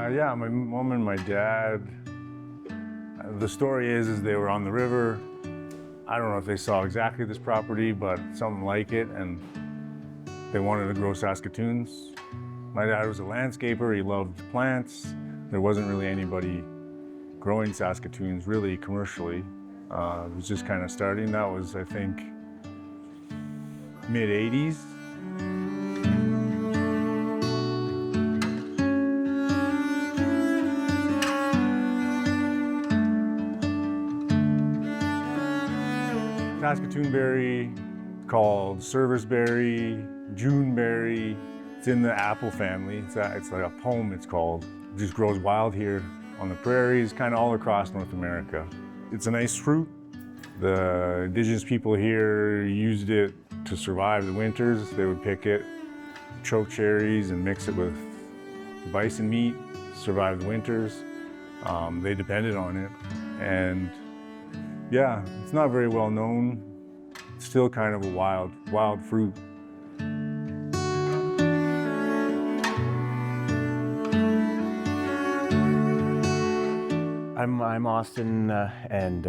Yeah, my mom and my dad, the story is they were on the river. I don't know if they saw exactly this property, but something like it, and they wanted to grow Saskatoons. My dad was a landscaper, he loved plants. There wasn't really anybody growing Saskatoons really commercially. It was just kind of starting. That was, I think, mid-'80s. Saskatoon berry, called serviceberry, Juneberry. It's in the apple family. It's like a pomme, it's called. It just grows wild here on the prairies, kind of all across North America. It's a nice fruit. The indigenous people here used it to survive the winters. They would pick it, choke cherries, and mix it with bison meat, survive the winters. They depended on it. And yeah, it's not very well known. It's still kind of a wild fruit. I'm Austin, and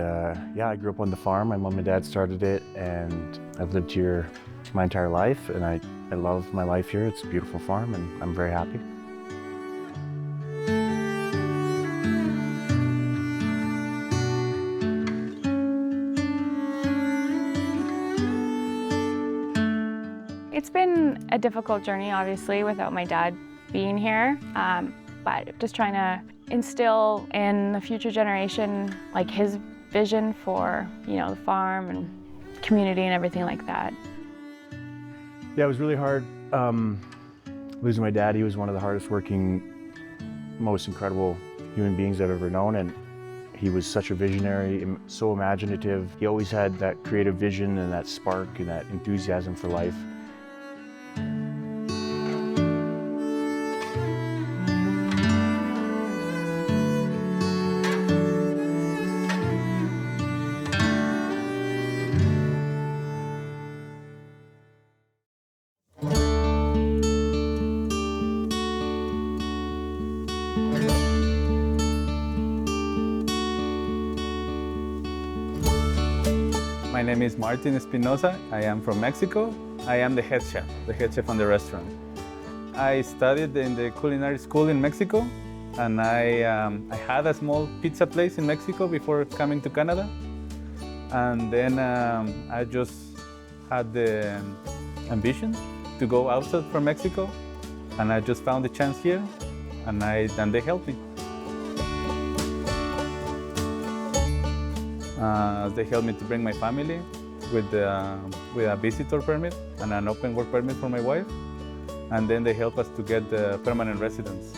yeah, I grew up on the farm. My mom and dad started it, and I've lived here my entire life, and I love my life here. It's a beautiful farm, and I'm very happy. It's been a difficult journey, obviously, without my dad being here, but just trying to instill in the future generation, like his vision for, the farm and community and everything like that. Yeah, it was really hard losing my dad. He was one of the hardest working, most incredible human beings I've ever known, and he was such a visionary, so imaginative. He always had that creative vision and that spark and that enthusiasm for life. My name is Martin Espinosa. I am from Mexico. I am the head chef on the restaurant. I studied in the culinary school in Mexico, and I had a small pizza place in Mexico before coming to Canada. And then I just had the ambition to go outside from Mexico, and I just found the chance here, and they helped me. They helped me to bring my family with a visitor permit and an open work permit for my wife, and then they helped us to get the permanent residence.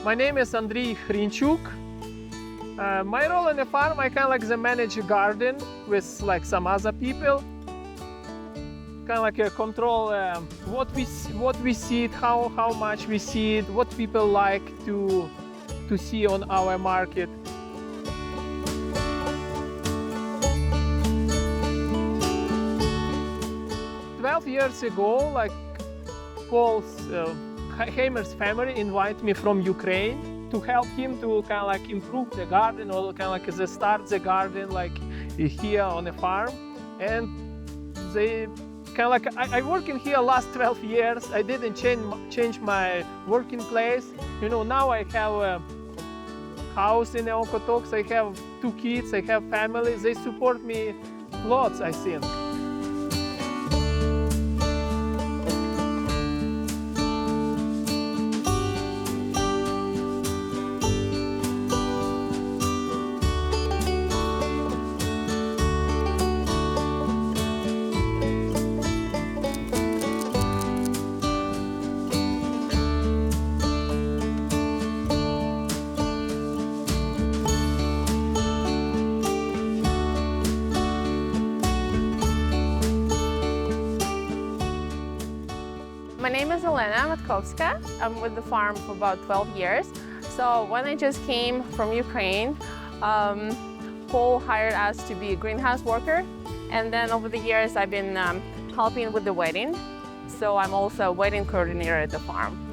My name is Andriy Hrinchuk. My role in the farm, I kind of manage a garden with some other people. Kind of control what we seed, how much we seed, what people like to see on our market. Years ago, Paul's Hamer's family invited me from Ukraine to help him to improve the garden or start the garden here on the farm. And they I work in here last 12 years. I didn't change my working place. Now I have a house in Okotoks. I have 2 kids. I have family. They support me lots, I think. My name is Elena Matkowska. I'm with the farm for about 12 years. So when I just came from Ukraine, Paul hired us to be a greenhouse worker. And then over the years, I've been helping with the wedding. So I'm also a wedding coordinator at the farm.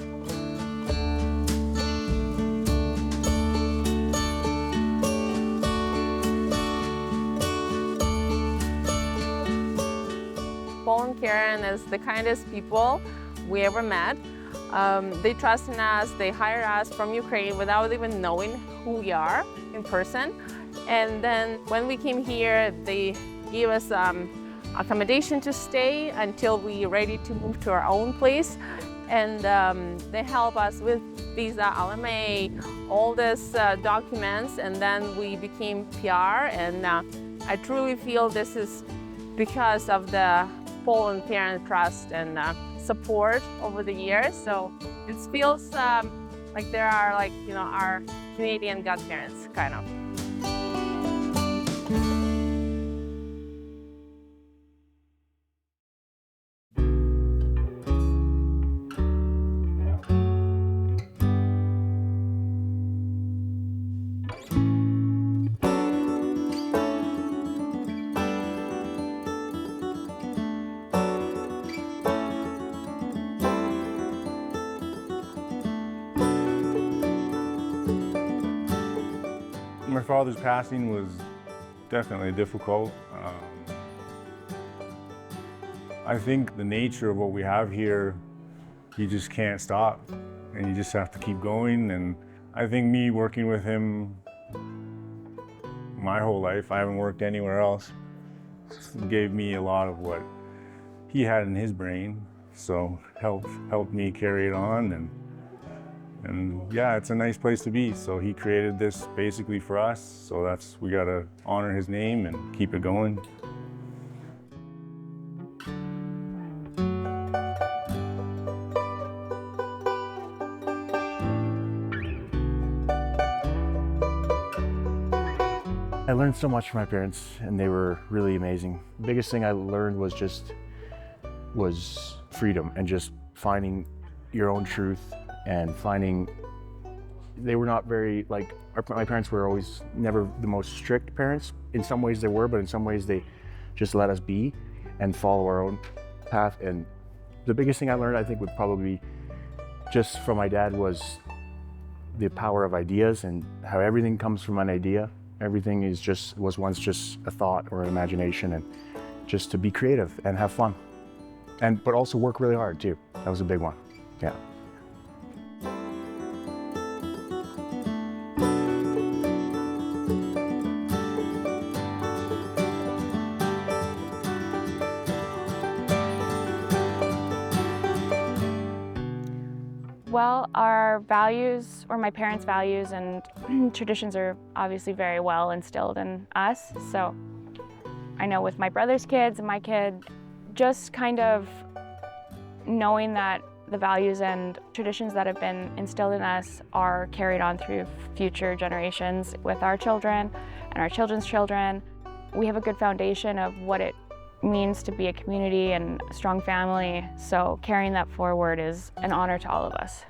Paul and Karen is the kindest people we ever met. They trust in us, they hire us from Ukraine without even knowing who we are in person. And then when we came here, they gave us accommodation to stay until we're ready to move to our own place. And they help us with visa, LMA, all these documents, and then we became PR. And I truly feel this is because of the Paul and Karen trust and support over the years. So it feels like there are our Canadian godparents, kind of. My father's passing was definitely difficult. I think the nature of what we have here, you just can't stop and you just have to keep going. And I think me working with him my whole life, I haven't worked anywhere else, gave me a lot of what he had in his brain. So helped me carry it on. And yeah, it's a nice place to be. So he created this basically for us. So we gotta honor his name and keep it going. I learned so much from my parents, and they were really amazing. The biggest thing I learned was freedom and just finding your own truth and finding. They were not very, my parents were always never the most strict parents. In some ways they were, but in some ways they just let us be and follow our own path. And the biggest thing I learned, I think, would probably be just from my dad was the power of ideas and how everything comes from an idea. Everything was once just a thought or an imagination, and just to be creative and have fun. But also work really hard too. That was a big one, yeah. Well, our values, or my parents' values and traditions, are obviously very well instilled in us. So I know with my brother's kids and my kid, just kind of knowing that the values and traditions that have been instilled in us are carried on through future generations with our children and our children's children. We have a good foundation of what it means to be a community and a strong family, so carrying that forward is an honor to all of us.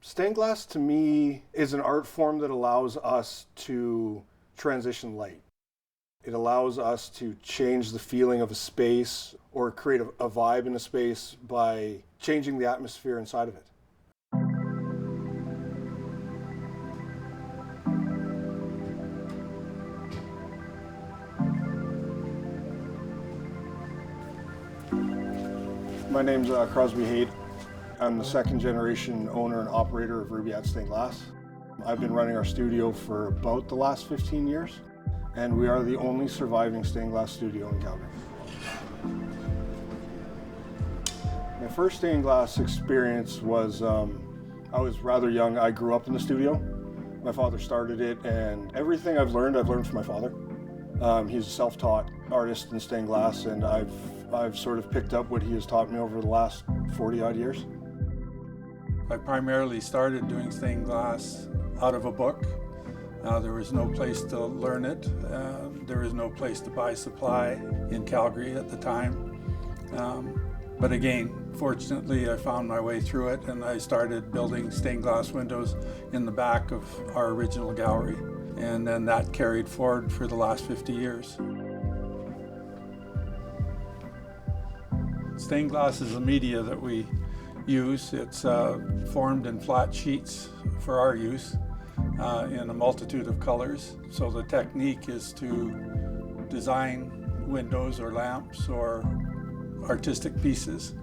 Stained glass to me is an art form that allows us to transition light. It allows us to change the feeling of a space or create a vibe in a space by changing the atmosphere inside of it. My name's Crosby Haight. I'm the second generation owner and operator of Rubaiyat Stained Glass. I've been running our studio for about the last 15 years, and we are the only surviving stained glass studio in Calgary. My first stained glass experience was, I was rather young. I grew up in the studio. My father started it, and everything I've learned from my father. He's a self-taught artist in stained glass, and I've sort of picked up what he has taught me over the last 40-odd years. I primarily started doing stained glass out of a book. There was no place to learn it. There was no place to buy supply in Calgary at the time. But again, fortunately, I found my way through it, and I started building stained glass windows in the back of our original gallery. And then that carried forward for the last 50 years. Stained glass is a media that we use. It's formed in flat sheets for our use in a multitude of colors. So the technique is to design windows or lamps or artistic pieces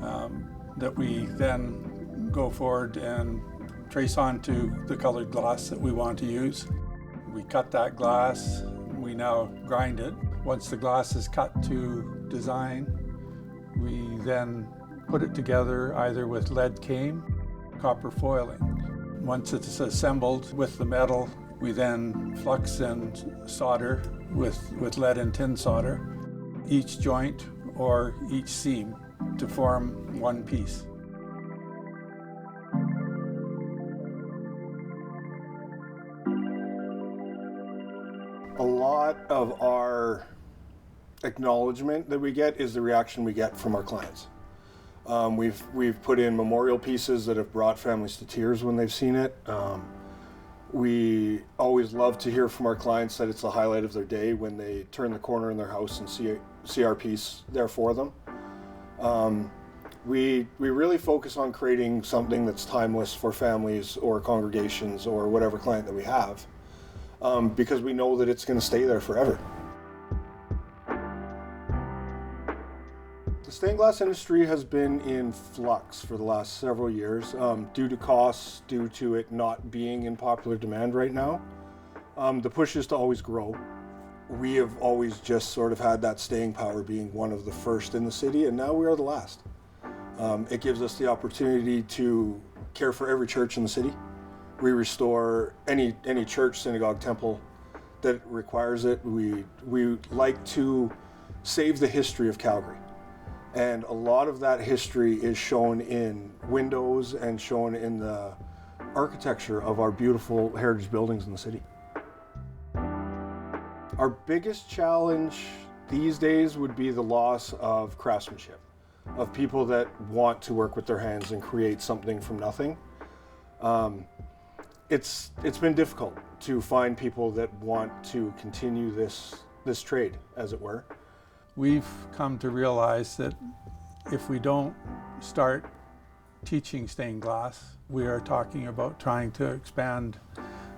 that we then go forward and trace onto the colored glass that we want to use. We cut that glass, we now grind it. Once the glass is cut to design, we then put it together either with lead cane, copper foiling. Once it's assembled with the metal, we then flux and solder with lead and tin solder each joint or each seam to form one piece. A lot of our acknowledgement that we get is the reaction we get from our clients. We've put in memorial pieces that have brought families to tears when they've seen it. We always love to hear from our clients that it's the highlight of their day when they turn the corner in their house and see our piece there for them. We really focus on creating something that's timeless for families or congregations or whatever client that we have, because we know that it's going to stay there forever. The stained glass industry has been in flux for the last several years due to costs, due to it not being in popular demand right now. The push is to always grow. We have always just sort of had that staying power, being one of the first in the city, and now we are the last. It gives us the opportunity to care for every church in the city. We restore any church, synagogue, temple that requires it. We like to save the history of Calgary. And a lot of that history is shown in windows and shown in the architecture of our beautiful heritage buildings in the city. Our biggest challenge these days would be the loss of craftsmanship, of people that want to work with their hands and create something from nothing. It's been difficult to find people that want to continue this trade, as it were. We've come to realize that if we don't start teaching stained glass, we are talking about trying to expand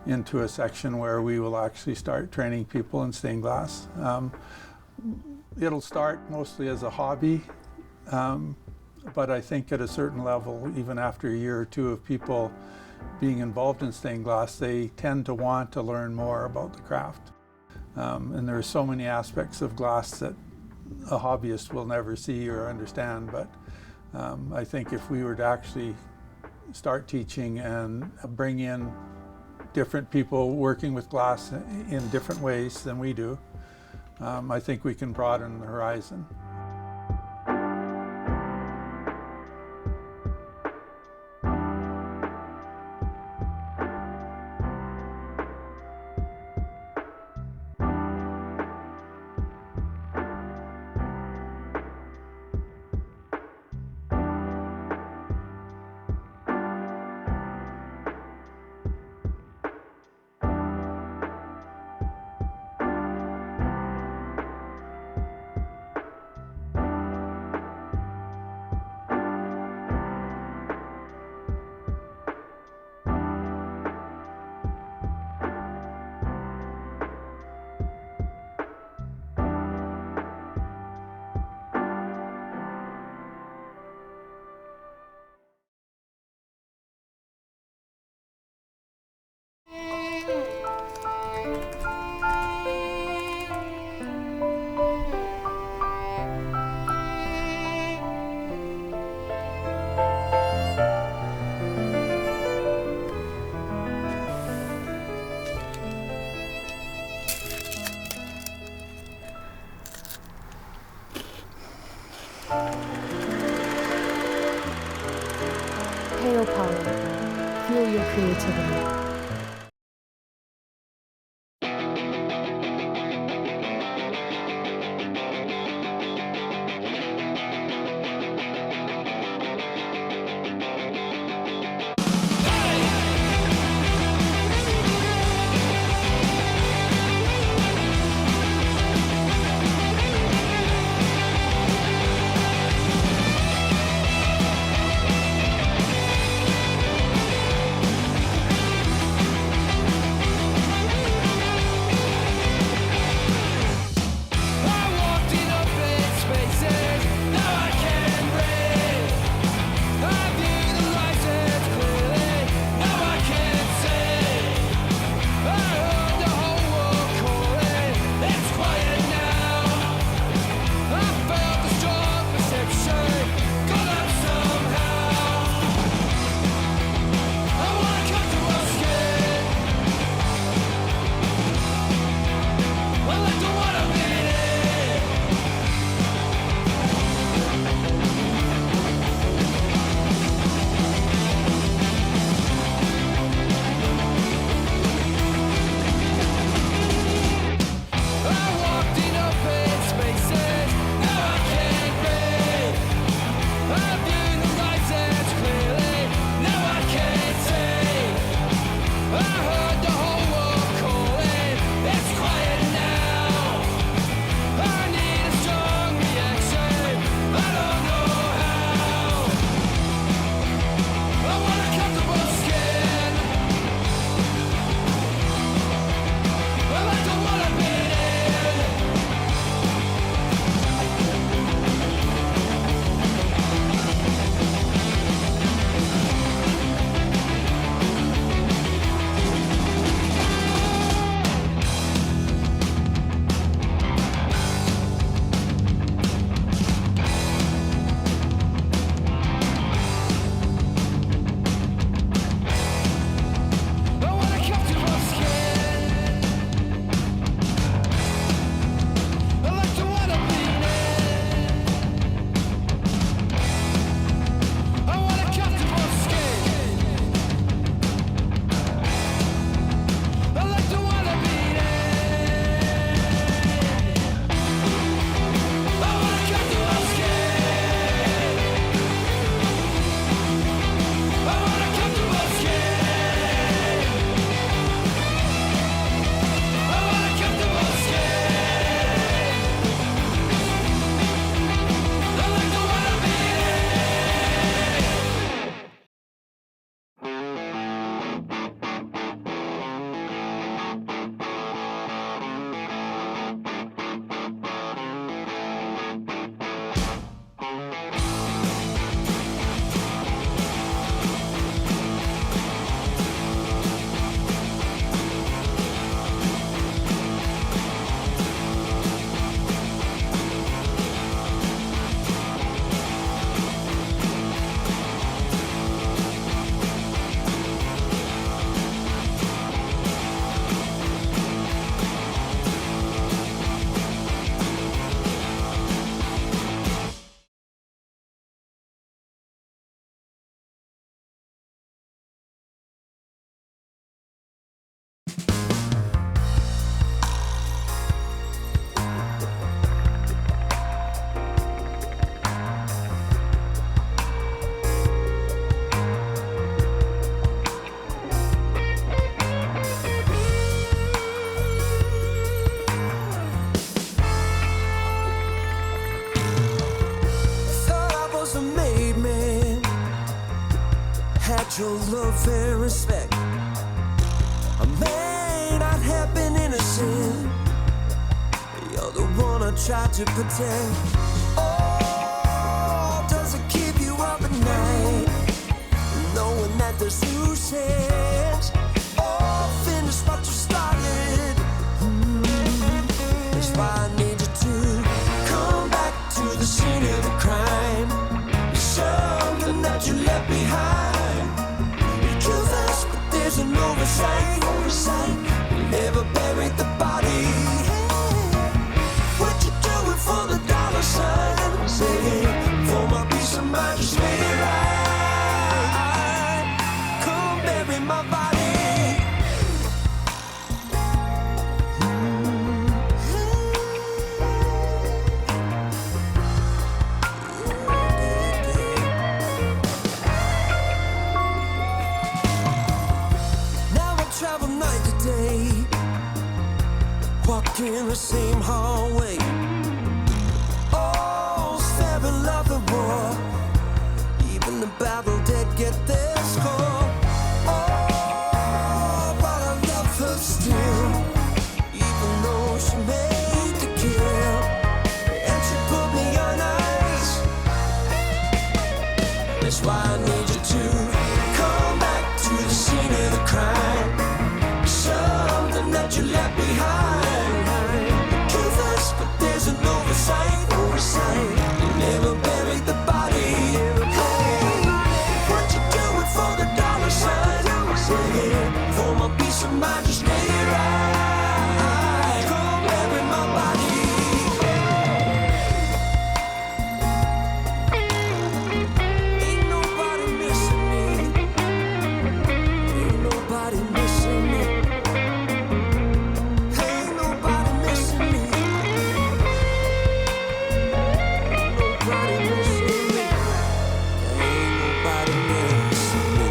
into a section where we will actually start training people in stained glass. It'll start mostly as a hobby, but I think at a certain level, even after a year or two of people being involved in stained glass, they tend to want to learn more about the craft. And there are so many aspects of glass that a hobbyist will never see or understand, but I think if we were to actually start teaching and bring in different people working with glass in different ways than we do, I think we can broaden the horizon. fuel your creativity. Your love and respect. I may not have been innocent. You're the one I tried to protect. Oh, does it keep you up at night, knowing that there's loose ends? Oh, finish what you started. That's why I need you to come back to the scene of the crime. It's something that you left behind. There's an oversight. We never buried the body. What you doing for the dollar sign? For my peace of mind, just make it right. Come bury my body. Now I travel night to day, walk in the same hallway. All's fair in love and war. Even the battle dead get their score. Oh, but I love her still, even though she made the kill, and she put me on ice. That's why I need you to come back to the scene of the crime. Something that you left behind. Truth is, but there's an oversight. You never buried the body. Hey, what you doing for the dollar sign? For my peace of mind, just lay it right. Come bury my body. Ain't nobody missing me. Ain't nobody missing me. Ain't nobody missing me. Nobody missing me. Ain't nobody missing me.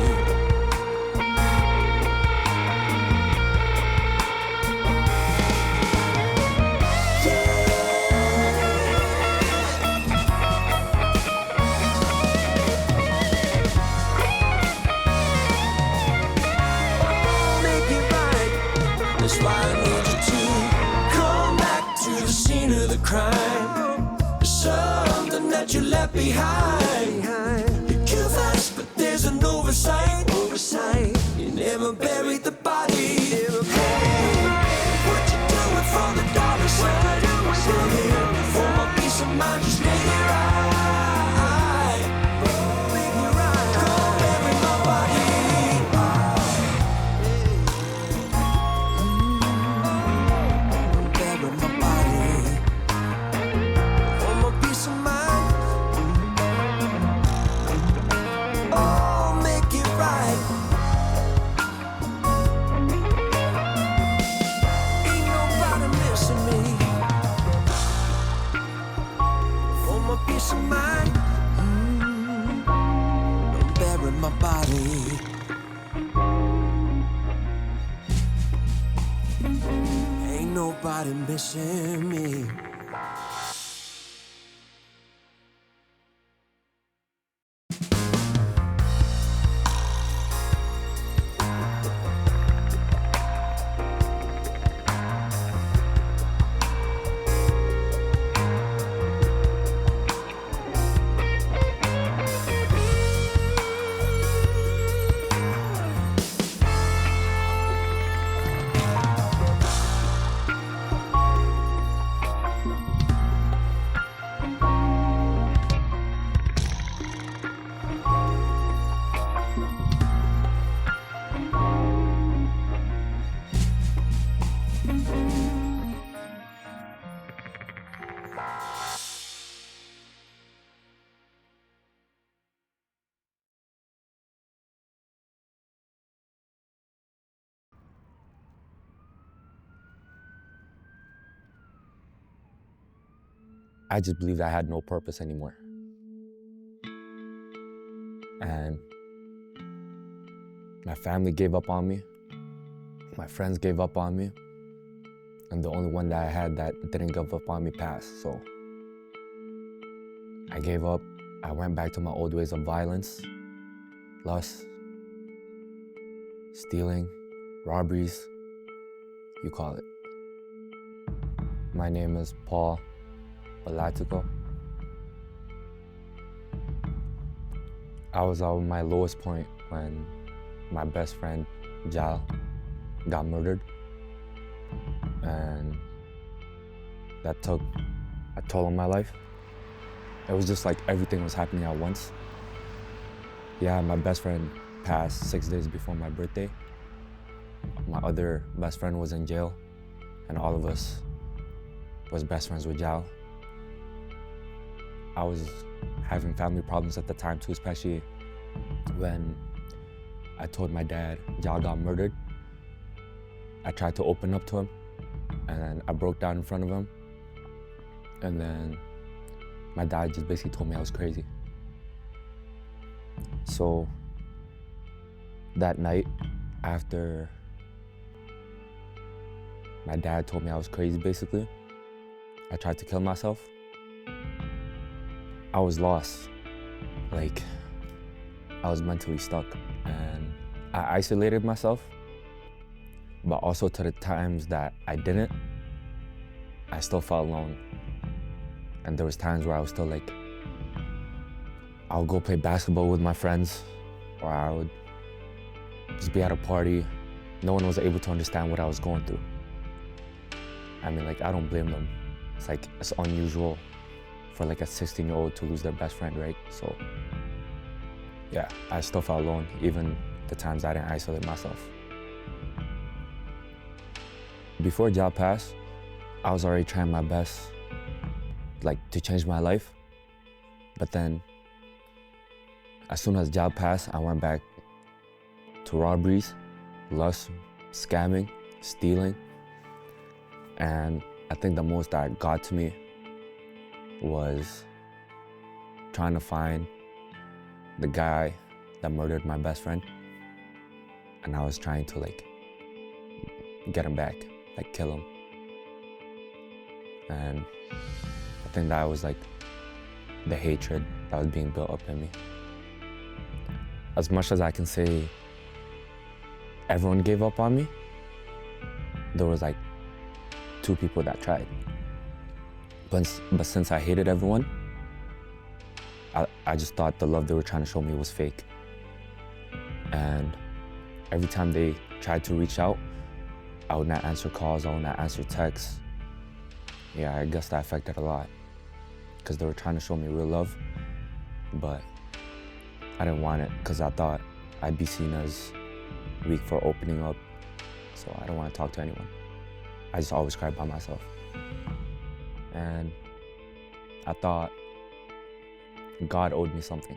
Make it right. That's why I need you to come back to the scene of the crime. Something that you left behind. You kill fast, but there's an oversight. You never buried the body. Hey, what you doing for the dollar sign? For my peace of mind, just lay it right. Make it right. Come bury my body. Bury my body. For my peace of mind. Oh, make it right. Ain't nobody missing me. For my peace of mind. Bury my body. Ain't nobody missing me. I just believed I had no purpose anymore. And my family gave up on me. My friends gave up on me. And the only one that I had that didn't give up on me passed. So I gave up. I went back to my old ways of violence, lust, stealing, robberies, you call it. My name is Paul. I was at my lowest point when my best friend, Jal, got murdered. And that took a toll on my life. It was just like everything was happening at once. Yeah, my best friend passed 6 days before my birthday. My other best friend was in jail, and all of us was best friends with Jal. I was having family problems at the time too, especially when I told my dad Jal got murdered. I tried to open up to him, and then I broke down in front of him. And then my dad just basically told me I was crazy. So that night, after my dad told me I was crazy, basically, I tried to kill myself. I was lost. Like, I was mentally stuck, and I isolated myself, but also to the times that I didn't, I still felt alone. And there was times where I was still like, I'll go play basketball with my friends, or I would just be at a party. No one was able to understand what I was going through. I mean, like, I don't blame them. It's like, it's unusual for like a 16-year-old to lose their best friend, right? So yeah, I still felt alone, even the times I didn't isolate myself. Before Jal passed, I was already trying my best, like, to change my life. But then, as soon as Jal passed, I went back to robberies, lust, scamming, stealing. And I think the most that got to me was trying to find the guy that murdered my best friend. And I was trying to, like, get him back, like, kill him. And I think that was, like, the hatred that was being built up in me. As much as I can say everyone gave up on me, there was, like, 2 people that tried. But since I hated everyone, I just thought the love they were trying to show me was fake. And every time they tried to reach out, I would not answer calls, I would not answer texts. Yeah, I guess that affected a lot, because they were trying to show me real love, but I didn't want it, because I thought I'd be seen as weak for opening up, so I don't want to talk to anyone. I just always cried by myself. And I thought God owed me something.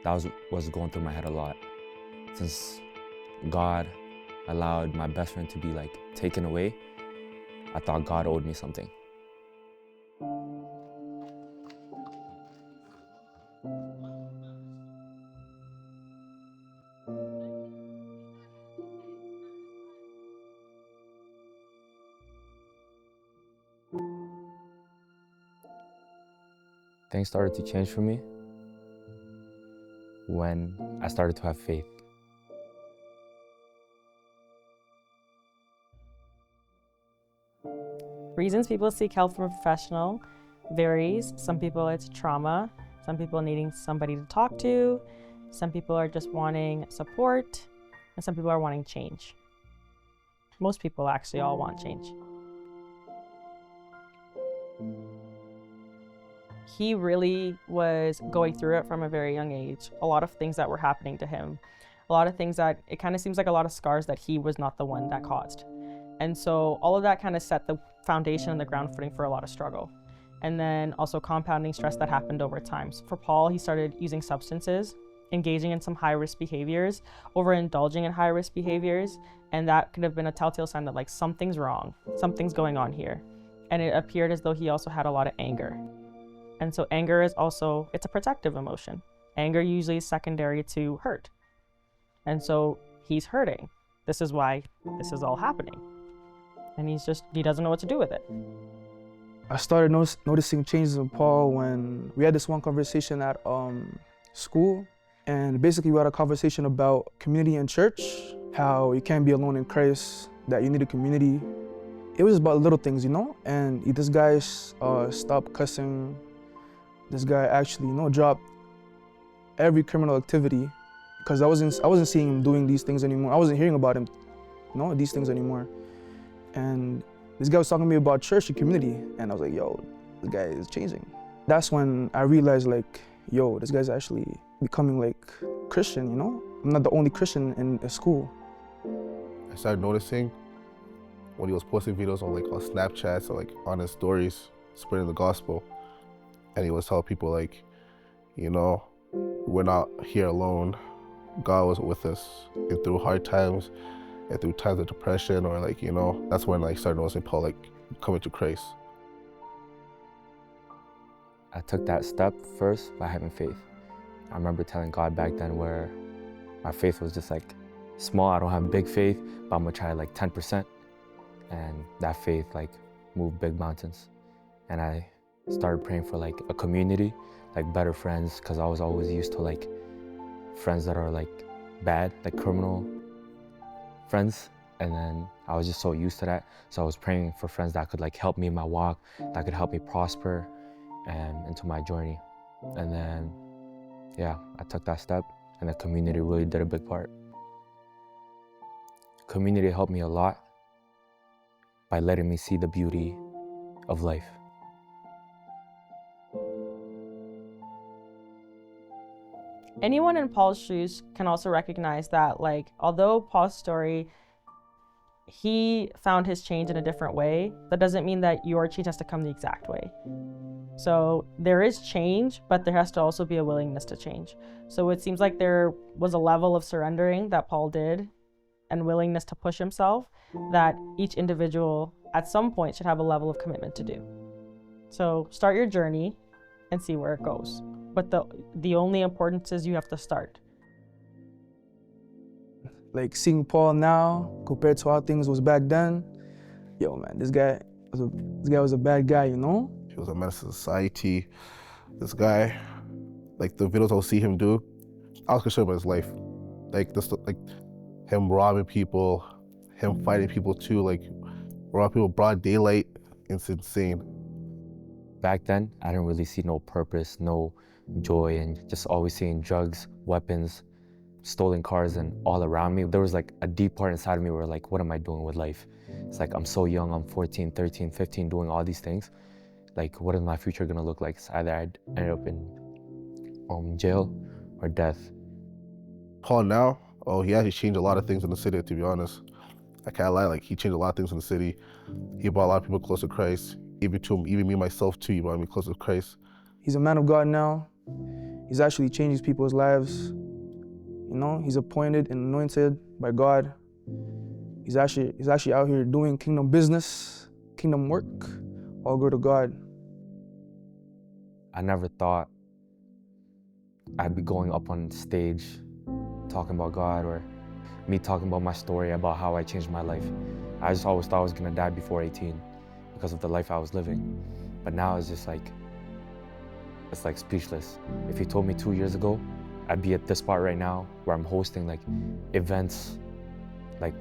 That was going through my head a lot. Since God allowed my best friend to be, like, taken away, I thought God owed me something. Things started to change for me when I started to have faith. Reasons people seek help from a professional varies. Some people it's trauma, some people needing somebody to talk to, some people are just wanting support, and some people are wanting change. Most people actually all want change. He really was going through it from a very young age. A lot of things that were happening to him, a lot of things that it kind of seems like a lot of scars that he was not the one that caused. And so all of that kind of set the foundation and the ground footing for a lot of struggle. And then also compounding stress that happened over time. So for Paul, he started using substances, engaging in some high-risk behaviors, overindulging in high-risk behaviors, and that could have been a telltale sign that, like, something's wrong, something's going on here. And it appeared as though he also had a lot of anger. And so anger is also, it's a protective emotion. Anger usually is secondary to hurt. And so he's hurting. This is why this is all happening. And he doesn't know what to do with it. I started noticing changes in Paul when we had this one conversation at school. And basically we had a conversation about community and church, how you can't be alone in Christ, that you need a community. It was about little things, you know? And this guy stopped cussing. This guy actually, dropped every criminal activity, because I wasn't seeing him doing these things anymore. I wasn't hearing about him, these things anymore. And this guy was talking to me about church and community, and I was like, yo, this guy is changing. That's when I realized, like, yo, this guy's actually becoming, like, Christian, I'm not the only Christian in school. I started noticing when he was posting videos on Snapchat or, like, on his stories, spreading the gospel. And he was telling people, like, we're not here alone. God was with us and through hard times and through times of depression or like, you know, that's when I started noticing Paul like coming to Christ. I took that step first by having faith. I remember telling God back then where my faith was just like small. I don't have big faith, but I'm gonna try like 10%. And that faith like moved big mountains. And I started praying for like a community, like better friends, because I was always used to like friends that are like bad, like criminal friends. And then I was just so used to that. So I was praying for friends that could like help me in my walk, that could help me prosper and into my journey. And then, yeah, I took that step and the community really did a big part. Community helped me a lot by letting me see the beauty of life. Anyone in Paul's shoes can also recognize that, like, although Paul's story, he found his change in a different way, that doesn't mean that your change has to come the exact way. So there is change, but there has to also be a willingness to change. So it seems like there was a level of surrendering that Paul did and willingness to push himself that each individual at some point should have a level of commitment to do. So start your journey and see where it goes. But the only importance is you have to start. Like seeing Paul now compared to how things was back then, yo man, this guy was a bad guy, you know? He was a menace to society. This guy, like the videos I'll see him do, I was concerned about his life. Like this, like him robbing people, him fighting people too, like robbing people broad daylight. It's insane. Back then, I didn't really see no purpose, no joy, and just always seeing drugs, weapons, stolen cars, and all around me. There was like a deep part inside of me where like, what am I doing with life? It's like, I'm so young, I'm 14, 13, 15, doing all these things. Like, what is my future gonna look like? So either I'd end up in jail or death. Paul now, oh, he actually changed a lot of things in the city, to be honest. I can't lie, like he changed a lot of things in the city. He brought a lot of people close to Christ. Even me myself too, he brought me close to Christ. He's a man of God now. He's actually changing people's lives. You know, he's appointed and anointed by God. He's actually out here doing kingdom business, kingdom work, all go to God. I never thought I'd be going up on stage talking about God or me talking about my story about how I changed my life. I just always thought I was gonna die before 18 because of the life I was living. But now it's just like, it's like speechless. If you told me 2 years ago, I'd be at this spot right now where I'm hosting like events, like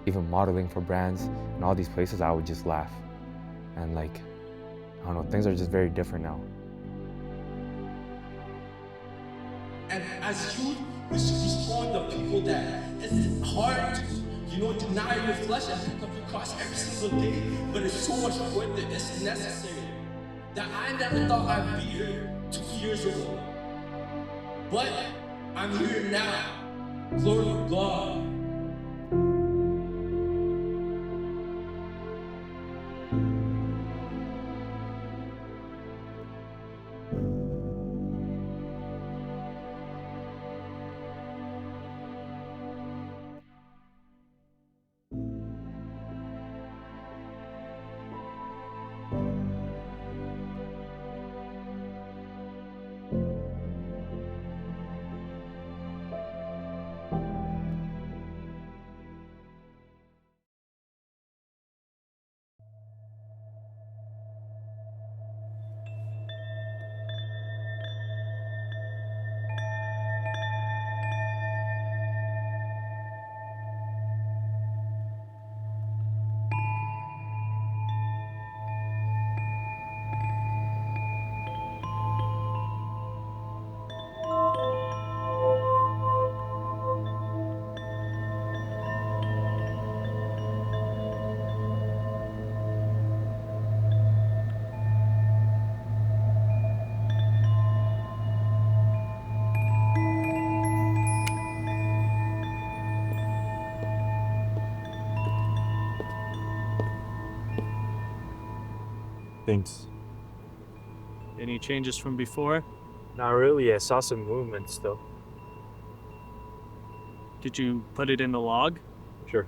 even modeling for brands and all these places, I would just laugh. And like, I don't know, things are just very different now. And as youth, we should be showing the people that it's hard to, deny your flesh and pick up your cross every single day, but it's so much worth it, it's necessary. That I never thought I'd be here 2 years ago. But I'm here now. Glory to God. Thanks. Any changes from before? Not really. I saw some movements though. Did you put it in the log? Sure.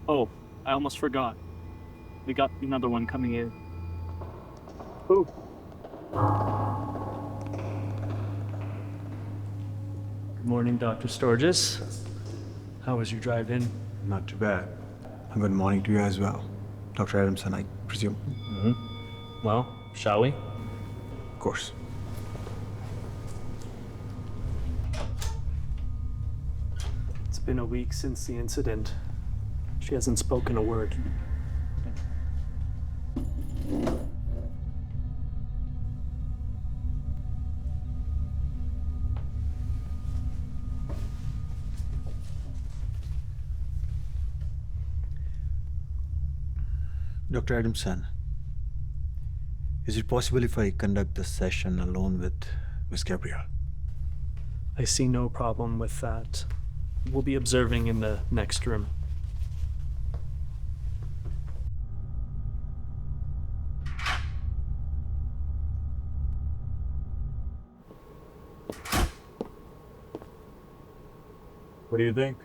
Oh, I almost forgot. We got another one coming in. Ooh. Good morning, Dr. Sturgis. How was your drive in? Not too bad. And good morning to you as well, Dr. Adamson, I presume. Mm-hmm. Well, shall we? Of course. It's been a week since the incident. She hasn't spoken a word. Dr. Adamson, is it possible if I conduct this session alone with Miss Gabrielle? I see no problem with that. We'll be observing in the next room. What do you think?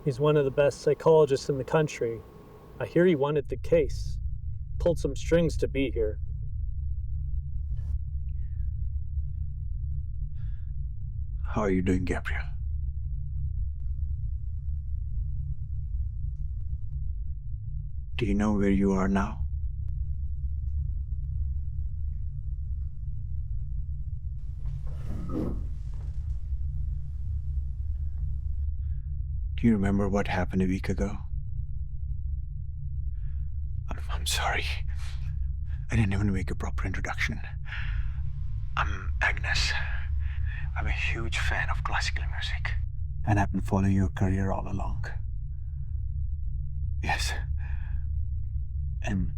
He's one of the best psychologists in the country. I hear he wanted the case. Pulled some strings to be here. How are you doing, Gabrielle? Do you know where you are now? Do you remember what happened a week ago? I'm sorry. I didn't even make a proper introduction. I'm Agnes. I'm a huge fan of classical music, and I've been following your career all along. Yes. And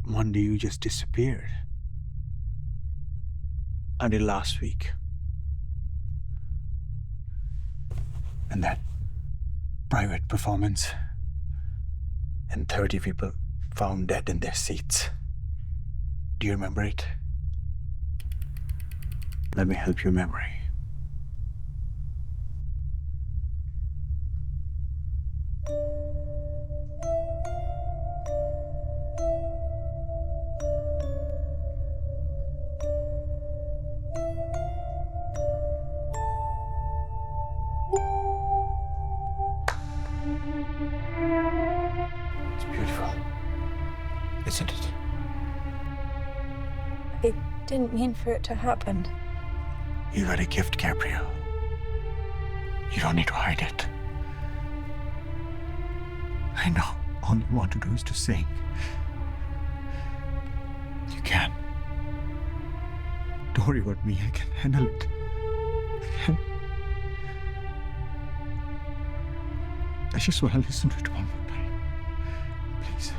one day you just disappeared. Until last week. And that private performance, and 30 people found dead in their seats. Do you remember it? Let me help your memory. It's beautiful, isn't it? I didn't mean for it to happen. You got a gift, Gabrielle. You don't need to hide it. I know. All you want to do is to sing. You can. Don't worry about me. I can handle it. I can. I just want to listen to it one more time. Please.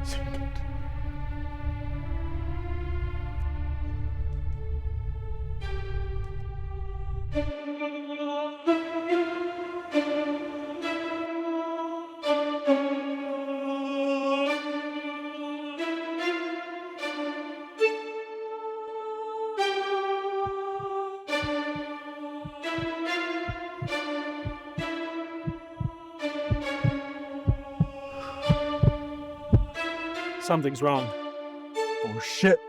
Sing it. Something's wrong. Oh, shit.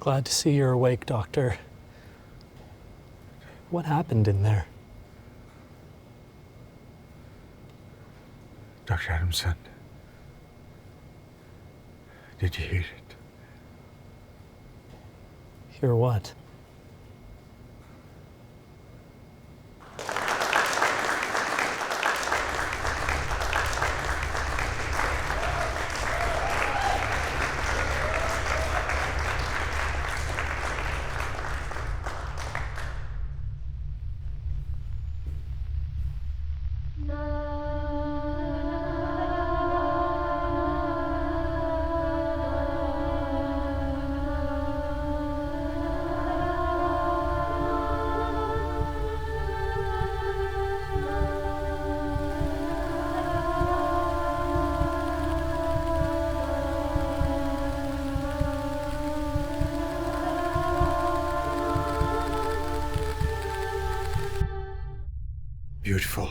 Glad to see you're awake, Doctor. What happened in there? Dr. Adamson, did you hear it? Hear what? Beautiful.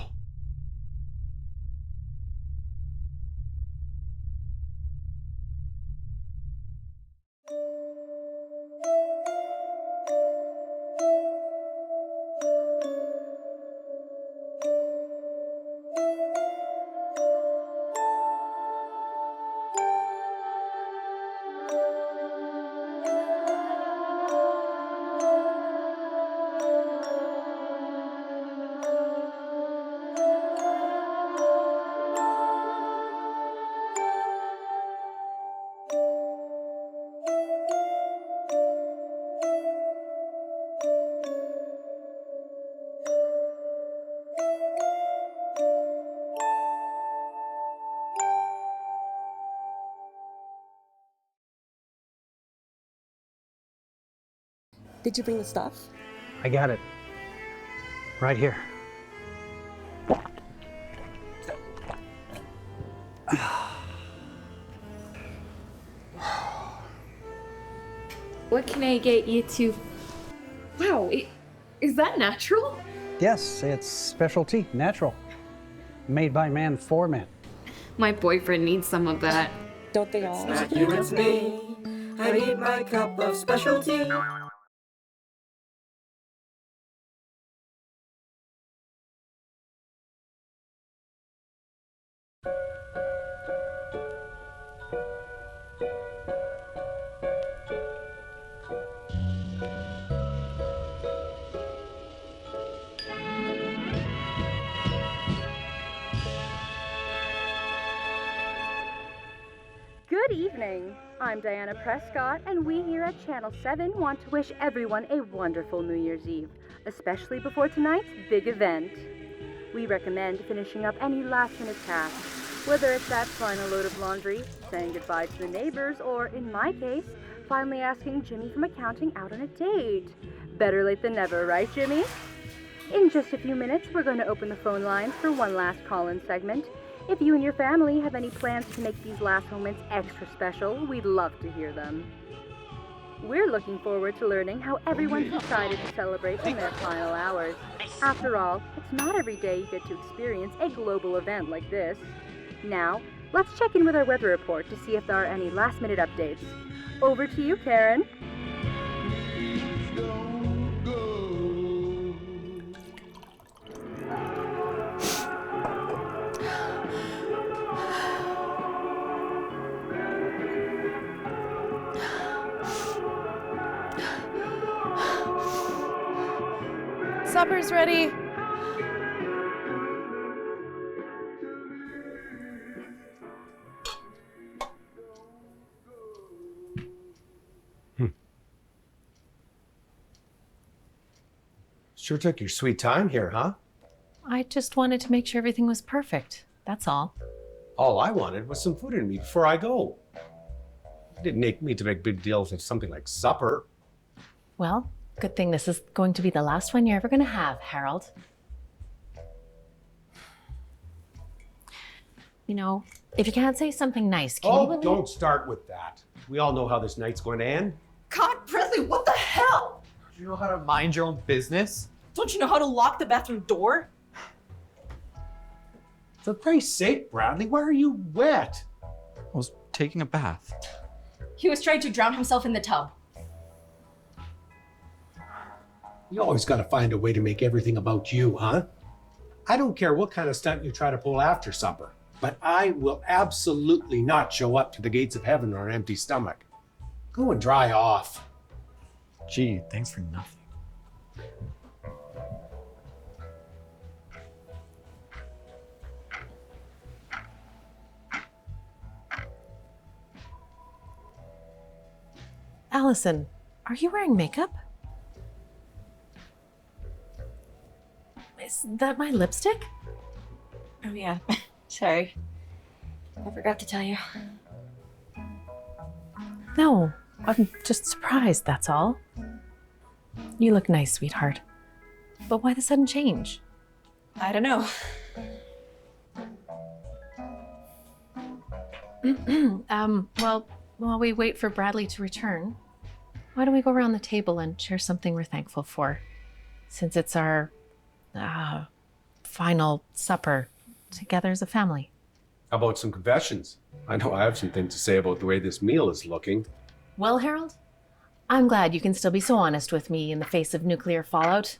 Did you bring the stuff? I got it. Right here. What can I get you to? Wow, is that natural? Yes, it's specialty, natural. Made by man for man. My boyfriend needs some of that. Don't they all? It's not you, it's me. I need my cup of specialty. Good evening. I'm Diana Prescott, and we here at Channel 7 want to wish everyone a wonderful New Year's Eve, especially before tonight's big event. We recommend finishing up any last-minute tasks, whether it's that final load of laundry, saying goodbye to the neighbors, or, in my case, finally asking Jimmy from accounting out on a date. Better late than never, right, Jimmy? In just a few minutes, we're going to open the phone lines for one last call-in segment. If you and your family have any plans to make these last moments extra special, we'd love to hear them. We're looking forward to learning how everyone's decided to celebrate in their final hours. After all, it's not every day you get to experience a global event like this. Now, let's check in with our weather report to see if there are any last-minute updates. Over to you, Karen. Supper's ready. Sure took your sweet time here, huh? I just wanted to make sure everything was perfect. That's all. All I wanted was some food in me before I go. You didn't need to make big deals of something like supper. Well, good thing this is going to be the last one you're ever going to have, Harold. You know, if you can't say something nice, can you... Don't start with that. We all know how this night's going to end. God, Bradley, what the hell? Do you know how to mind your own business? Don't you know how to lock the bathroom door? For Christ's sake, Bradley, why are you wet? I was taking a bath. He was trying to drown himself in the tub. You always got to find a way to make everything about you, huh? I don't care what kind of stunt you try to pull after supper, but I will absolutely not show up to the gates of heaven on an empty stomach. Go and dry off. Gee, thanks for nothing. Allison, are you wearing makeup? Is that my lipstick? Oh yeah, sorry. I forgot to tell you. No, I'm just surprised, that's all. You look nice, sweetheart. But why the sudden change? I don't know. Well, while we wait for Bradley to return, why don't we go around the table and share something we're thankful for? Since it's our final supper together as a family. How about some confessions? I know I have some things to say about the way this meal is looking. Well, Harold, I'm glad you can still be so honest with me in the face of nuclear fallout.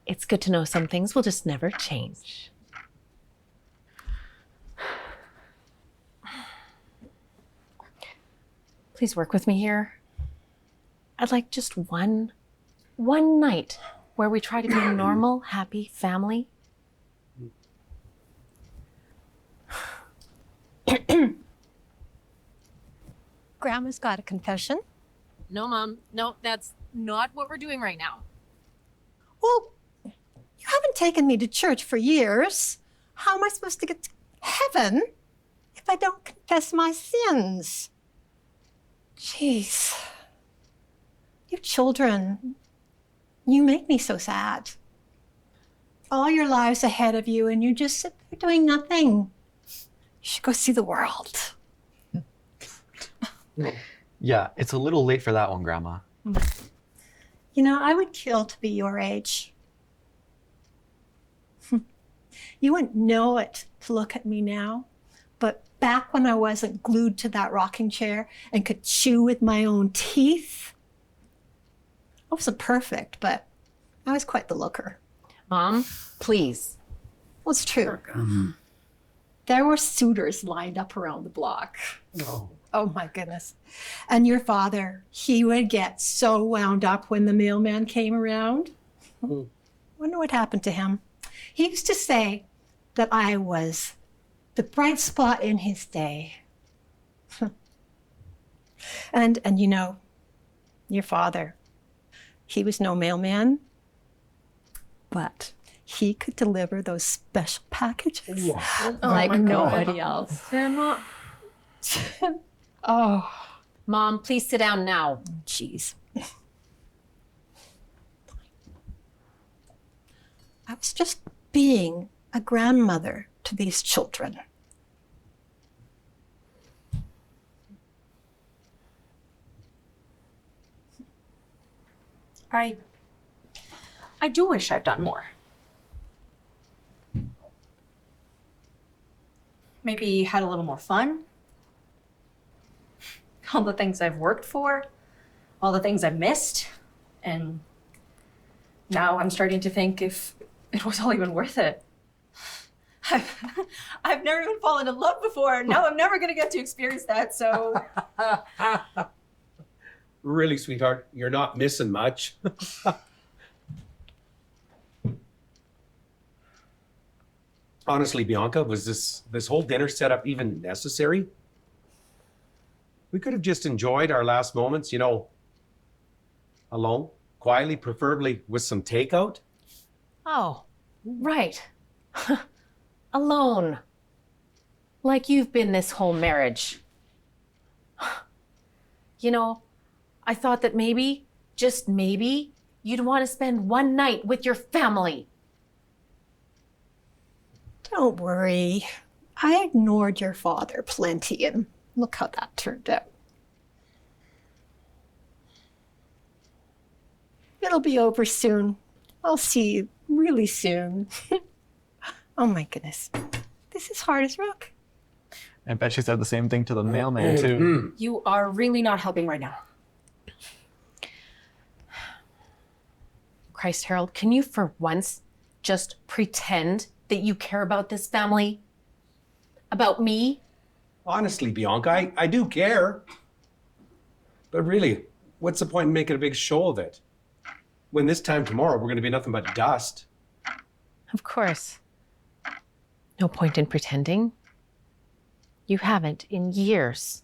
It's good to know some things will just never change. Please work with me here. I'd like just one night where we try to be a normal, happy family. Grandma's got a confession. No, Mom. No, that's not what we're doing right now. Well, you haven't taken me to church for years. How am I supposed to get to heaven if I don't confess my sins? Jeez. You children, you make me so sad. All your lives ahead of you and you just sit there doing nothing. You should go see the world. Yeah, it's a little late for that one, Grandma. You know, I would kill to be your age. You wouldn't know it to look at me now, but back when I wasn't glued to that rocking chair and could chew with my own teeth, I wasn't perfect, but I was quite the looker. Mom, please. Well, it's true. There were suitors lined up around the block. Oh my goodness. And your father, he would get so wound up when the mailman came around. Wonder what happened to him. He used to say that I was the bright spot in his day. and you know, your father, he was no mailman, but he could deliver those special packages like nobody else. Grandma. Oh. Mom, please sit down now. Jeez. I was just being a grandmother to these children. I do wish I'd done more. Maybe had a little more fun. All the things I've worked for, all the things I've missed, and now I'm starting to think if it was all even worth it. I've never even fallen in love before. Now I'm never gonna get to experience that, so. Really, sweetheart, you're not missing much. Honestly, Bianca, was this whole dinner setup even necessary? We could have just enjoyed our last moments, you know, alone, quietly, preferably with some takeout. Oh, right. Alone. Like you've been this whole marriage. You know, I thought that maybe, just maybe, you'd want to spend one night with your family. Don't worry. I ignored your father plenty, and look how that turned out. It'll be over soon. I'll see you really soon. Oh my goodness. This is hard as rock. I bet she said the same thing to the mailman, too. You are really not helping right now. Christ, Harold, can you for once just pretend that you care about this family? About me? Honestly, Bianca, I do care. But really, what's the point in making a big show of it? When this time tomorrow, we're going to be nothing but dust. Of course. No point in pretending. You haven't in years.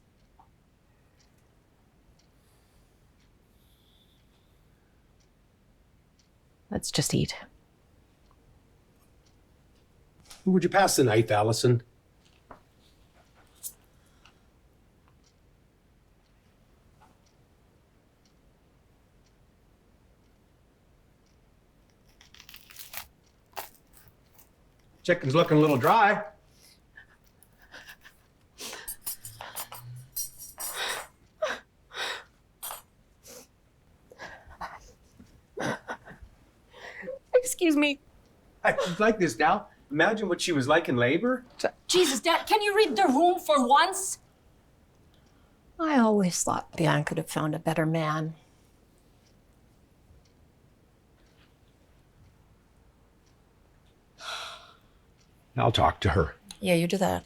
Let's just eat. Would you pass the knife, Allison? Chicken's looking a little dry. Excuse me. She's like this now. Imagine what she was like in labor. Jesus, Dad, can you read the room for once? I always thought Bianca could have found a better man. I'll talk to her. Yeah, you do that.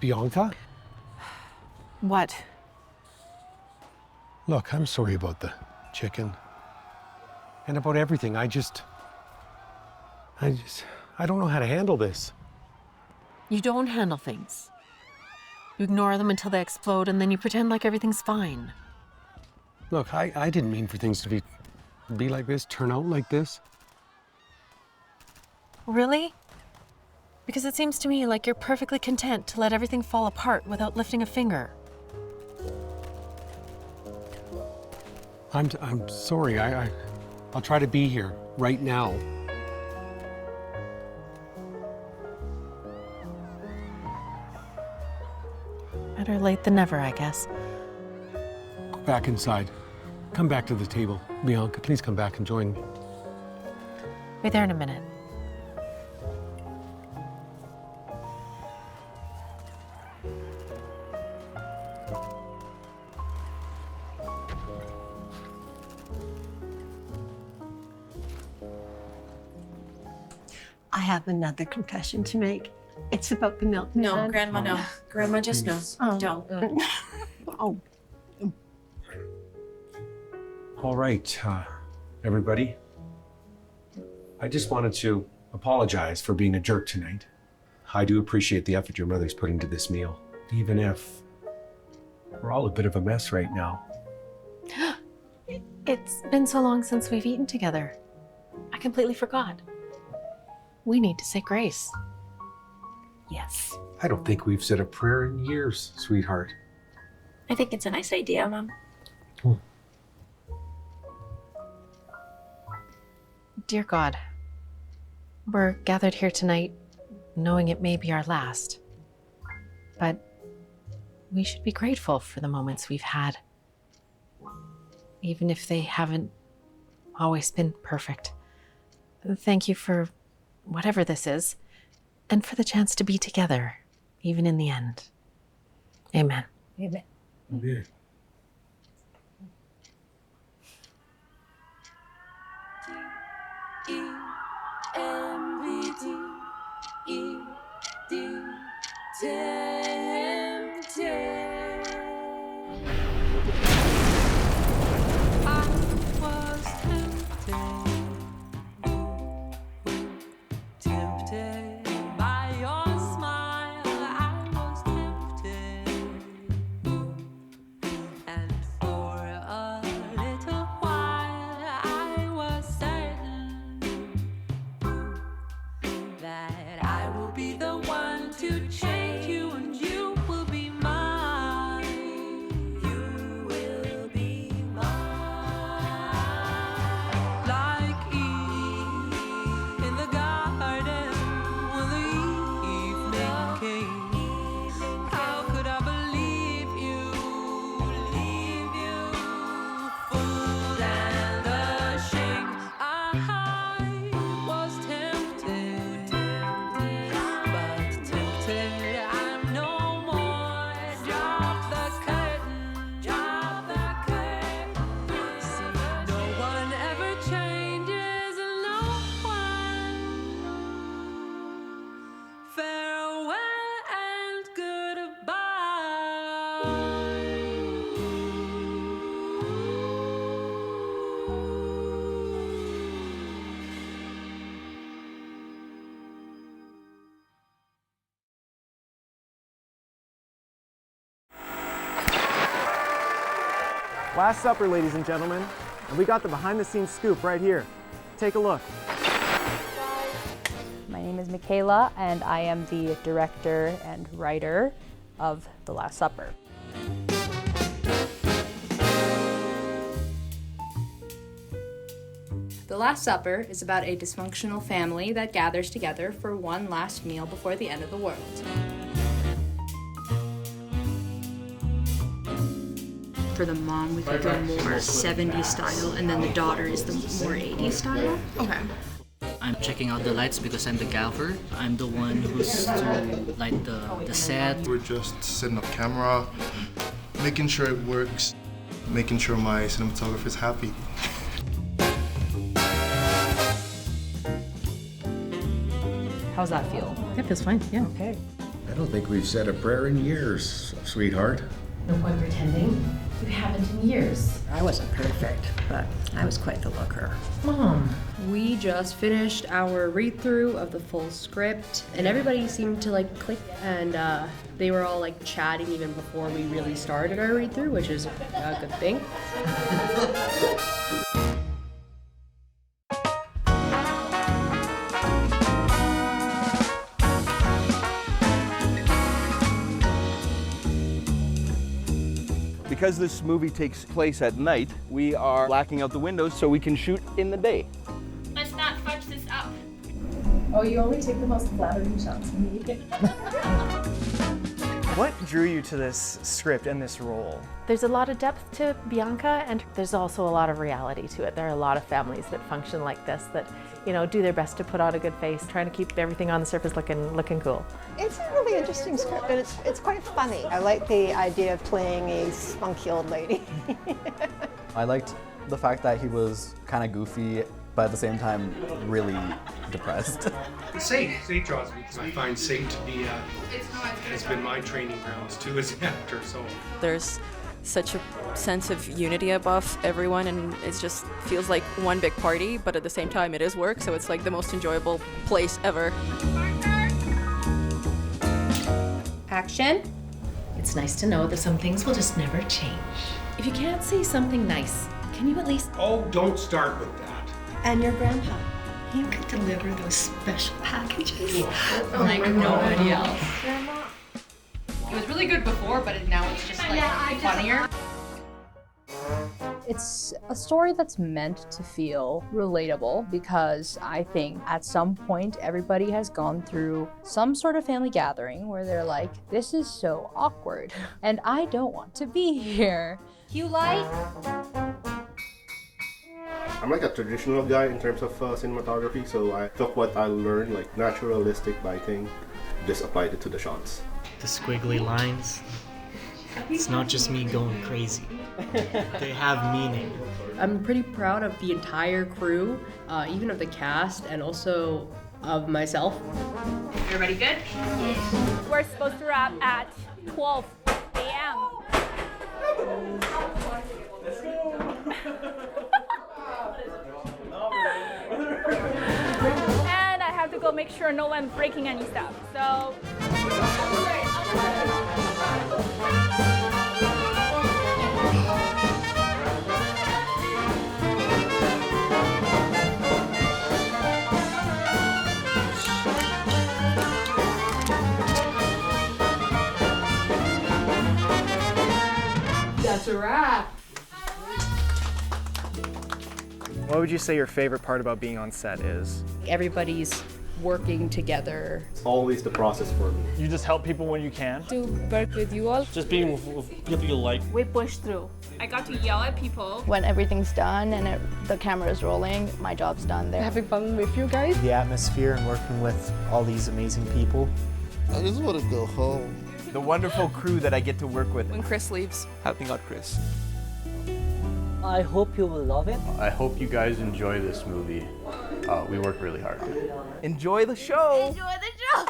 Bianca? What? Look, I'm sorry about the chicken. And about everything. I don't know how to handle this. You don't handle things. You ignore them until they explode, and then you pretend like everything's fine. Look, I didn't mean for things to be like this, turn out like this. Really? Because it seems to me like you're perfectly content to let everything fall apart without lifting a finger. I'm sorry. I'll try to be here right now. Better late than never, I guess. Go back inside. Come back to the table. Bianca, please come back and join me. Be there in a minute. I have another confession to make. It's about the milk. No, Grandma, no. Grandma just knows. Don't. Oh. All right, everybody. I just wanted to apologize for being a jerk tonight. I do appreciate the effort your mother's put into this meal, even if we're all a bit of a mess right now. It's been so long since we've eaten together. I completely forgot. We need to say grace. Yes. I don't think we've said a prayer in years, sweetheart. I think it's a nice idea, Mom. Dear God, we're gathered here tonight knowing it may be our last. But we should be grateful for the moments we've had, even if they haven't always been perfect. Thank you for whatever this is, and for the chance to be together, even in the end. Amen. Amen. Amen. Last Supper, ladies and gentlemen, and we got the behind-the-scenes scoop right here. Take a look. My name is Michaela, and I am the director and writer of The Last Supper. The Last Supper is about a dysfunctional family that gathers together for one last meal before the end of the world. for the mom, we could go more 70s style, and then the daughter is the more 80s style. Okay. I'm checking out the lights because I'm the gaffer. I'm the one who's to light the set. We're just setting up camera, making sure it works, making sure my cinematographer is happy. How's that feel? That feels fine, yeah. Okay. I don't think we've said a prayer in years, sweetheart. No point pretending. You haven't in years. I wasn't perfect, but I was quite the looker. Mom. We just finished our read-through of the full script, and everybody seemed to like click, and they were all like chatting even before we really started our read-through, which is a good thing. Because this movie takes place at night, we are blacking out the windows so we can shoot in the day. Let's not fudge this up. Oh, you only take the most flattering shots of me. What drew you to this script and this role? There's a lot of depth to Bianca, and there's also a lot of reality to it. There are a lot of families that function like this that, you know, do their best to put on a good face, trying to keep everything on the surface looking cool. It's a really interesting script, and it's quite funny. I like the idea of playing a spunky old lady. I liked the fact that he was kind of goofy, but at the same time, really depressed. SAIT draws me because I find SAIT to be, has been my training grounds too as an actor, so. There's such a sense of unity above everyone, and it just feels like one big party, but at the same time it is work, so it's like the most enjoyable place ever. Action. It's nice to know that some things will just never change. If you can't say something nice, can you at least... Oh, don't start with that. And your grandpa. He could deliver those special packages like nobody else. It was really good before, but now it's just like funnier. It's a story that's meant to feel relatable because I think at some point everybody has gone through some sort of family gathering where they're like, this is so awkward and I don't want to be here. Cue light. I'm like a traditional guy in terms of cinematography, so I took what I learned, like naturalistic lighting, just applied it to the shots. The squiggly lines. It's not just me going crazy. They have meaning. I'm pretty proud of the entire crew, even of the cast, and also of myself. Everybody good? Yes. We're supposed to wrap at 12 a.m. And I have to go make sure no one's breaking any stuff. So. That's a wrap. What would you say your favorite part about being on set is? Everybody's working together. It's always the process for me. You just help people when you can. To work with you all. Just being with people you like. We push through. I got to yell at people. When everything's done and the camera is rolling, my job's done there. Having fun with you guys? The atmosphere and working with all these amazing people. I just want to go home. The wonderful crew that I get to work with. When Chris leaves. Helping out Chris. I hope you will love it. I hope you guys enjoy this movie. We work really hard. Enjoy the show! Enjoy the show!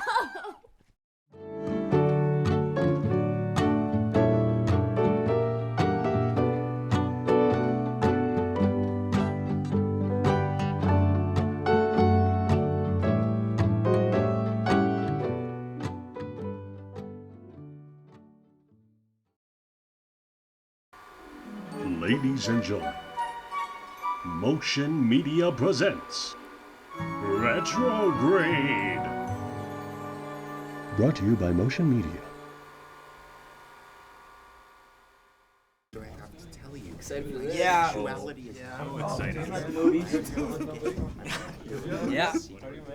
Ladies and gentlemen, Motion Media presents Retrograde. Brought to you by Motion Media. Do I have to tell you? Excited for this? Yeah. I'm excited. Yeah.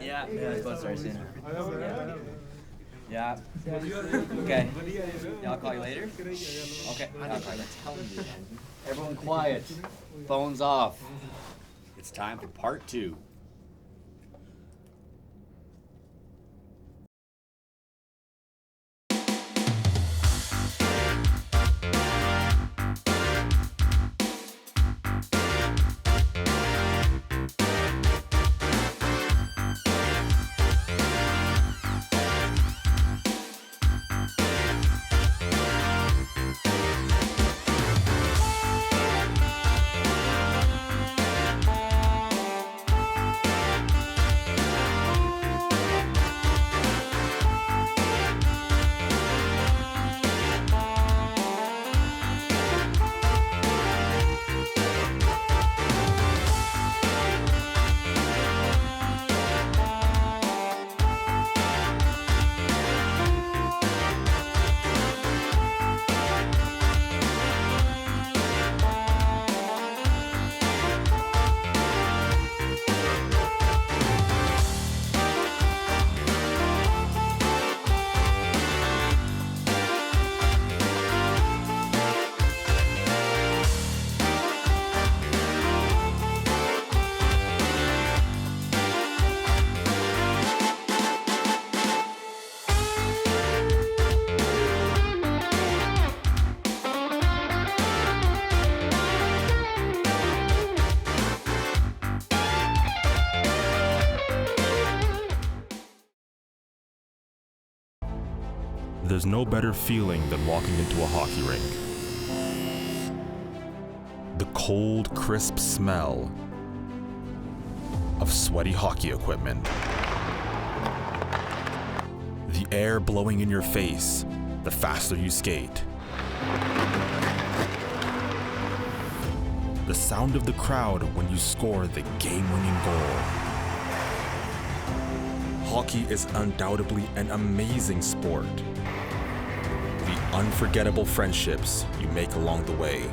Yeah, it's about to start soon. Yeah. Okay. Yeah, I'll call you later. Okay. I'll call you. Telling you. Everyone quiet. Phones off. It's time for part 2. There's no better feeling than walking into a hockey rink. The cold, crisp smell of sweaty hockey equipment. The air blowing in your face the faster you skate. The sound of the crowd when you score the game-winning goal. Hockey is undoubtedly an amazing sport. The unforgettable friendships you make along the way.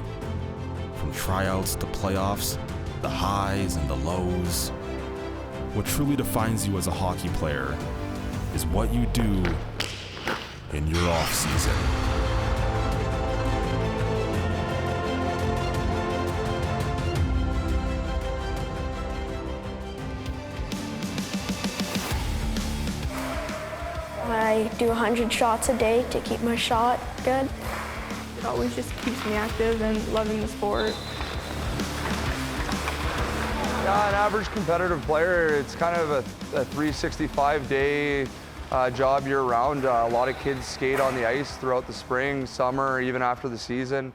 From tryouts to playoffs, the highs and the lows. What truly defines you as a hockey player is what you do in your off-season. I do 100 shots a day to keep my shot good. It always just keeps me active and loving the sport. Yeah, an average competitive player, it's kind of a 365-day job year-round. A lot of kids skate on the ice throughout the spring, summer, even after the season.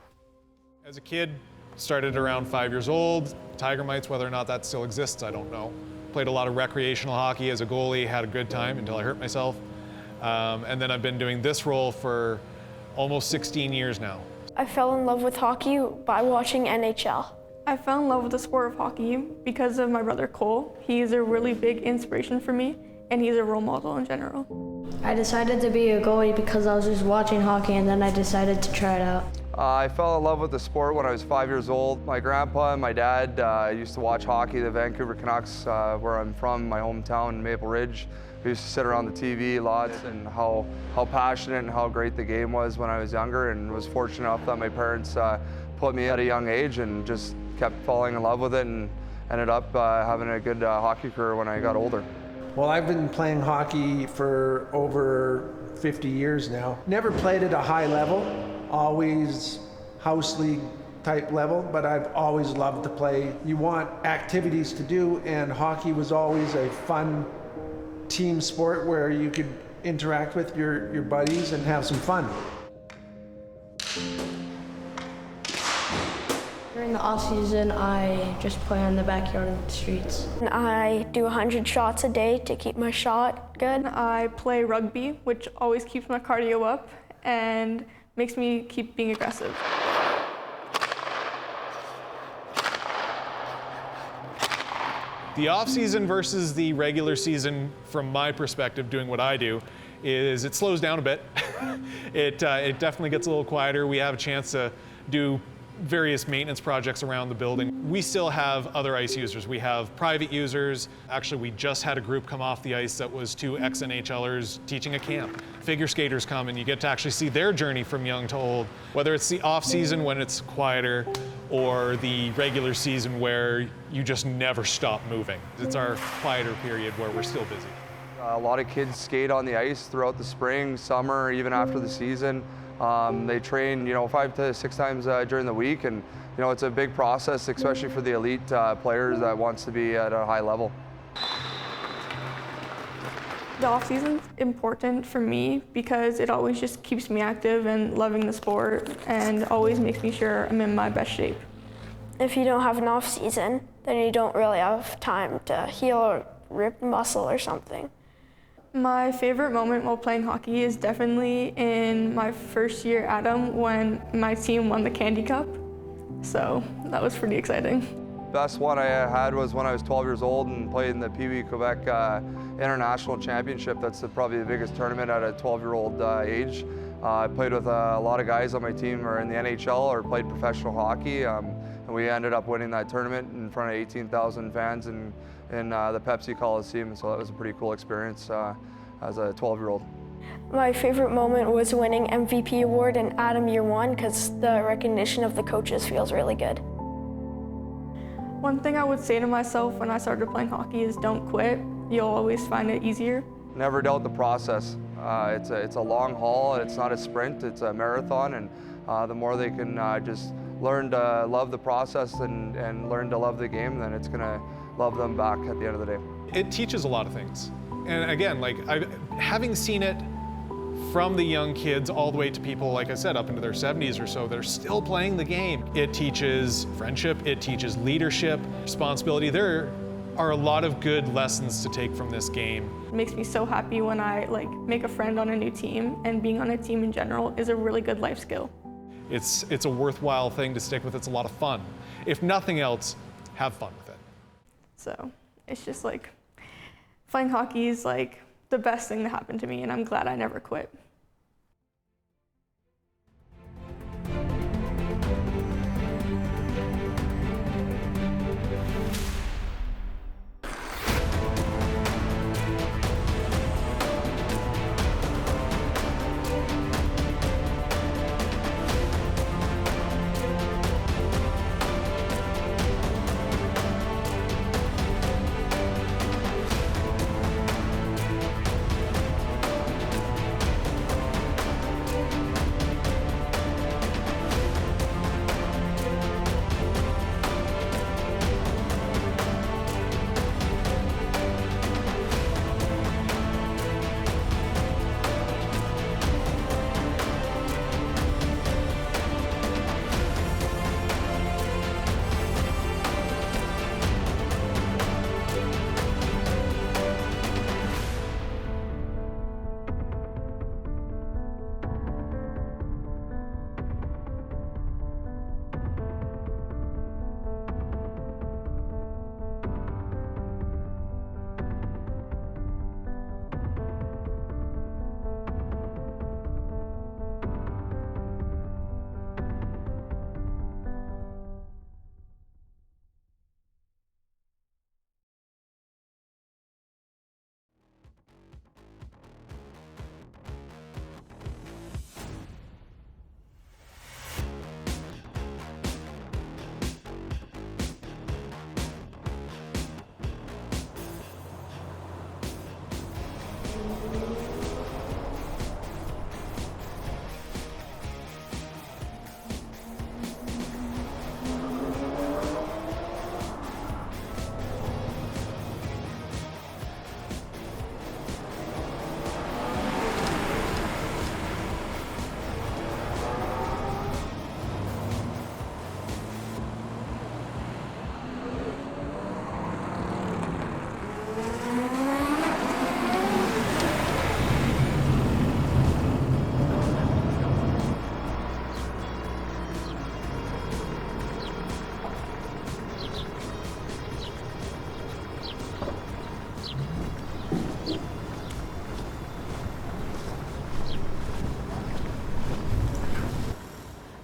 As a kid, started around 5 years old. Tiger mites, whether or not that still exists, I don't know. Played a lot of recreational hockey as a goalie, had a good time until I hurt myself. And then I've been doing this role for almost 16 years now. I fell in love with hockey by watching NHL. I fell in love with the sport of hockey because of my brother Cole. He's a really big inspiration for me, and he's a role model in general. I decided to be a goalie because I was just watching hockey, and then I decided to try it out. I fell in love with the sport when I was 5 years old. My grandpa and my dad used to watch hockey, the Vancouver Canucks, where I'm from, my hometown, Maple Ridge. We used to sit around the TV lots, and how passionate and how great the game was when I was younger, and was fortunate enough that my parents put me at a young age and just kept falling in love with it, and ended up having a good hockey career when I got older. Well, I've been playing hockey for over 50 years now. Never played at a high level, always house league type level, but I've always loved to play. You want activities to do, and hockey was always a fun team sport where you could interact with your buddies and have some fun. During the off season, I just play on the backyard of the streets. I do 100 shots a day to keep my shot good. I play rugby, which always keeps my cardio up and makes me keep being aggressive. The off-season versus the regular season, from my perspective, doing what I do, is it slows down a bit. It definitely gets a little quieter. We have a chance to do various maintenance projects around the building. We still have other ice users. We have private users. Actually, we just had a group come off the ice that was 2 ex-NHLers teaching a camp figure skaters come and you get to actually see their journey from young to old, whether it's the off season when it's quieter or the regular season where you just never stop moving. It's our quieter period where we're still busy. A lot of kids skate on the ice throughout the spring, summer, even after the season. They train, 5 to 6 times during the week, and it's a big process, especially for the elite players that wants to be at a high level. The off season's important for me because it always just keeps me active and loving the sport, and always makes me sure I'm in my best shape. If you don't have an off season, then you don't really have time to heal or rip muscle or something. My favorite moment while playing hockey is definitely in my first year at Adam when my team won the Candy Cup. So that was pretty exciting. Best one I had was when I was 12 years old and played in the Pee Wee Quebec International Championship. That's probably the biggest tournament at a 12-year-old age. I played with a lot of guys on my team who are in the NHL or played professional hockey. And we ended up winning that tournament in front of 18,000 fans in the Pepsi Coliseum, so that was a pretty cool experience as a 12-year-old. My favorite moment was winning MVP award in Adam Year 1 because the recognition of the coaches feels really good. One thing I would say to myself when I started playing hockey is don't quit. You'll always find it easier. Never doubt the process. It's a long haul, it's not a sprint, it's a marathon, and the more they can just learn to love the process and learn to love the game, then it's gonna love them back at the end of the day. It teaches a lot of things. And again, having seen it from the young kids all the way to people, like I said, up into their 70s or so, that are still playing the game. It teaches friendship, it teaches leadership, responsibility. There are a lot of good lessons to take from this game. It makes me so happy when I make a friend on a new team, and being on a team in general is a really good life skill. It's a worthwhile thing to stick with. It's a lot of fun. If nothing else, have fun with it. So it's just playing hockey is the best thing that happened to me, and I'm glad I never quit.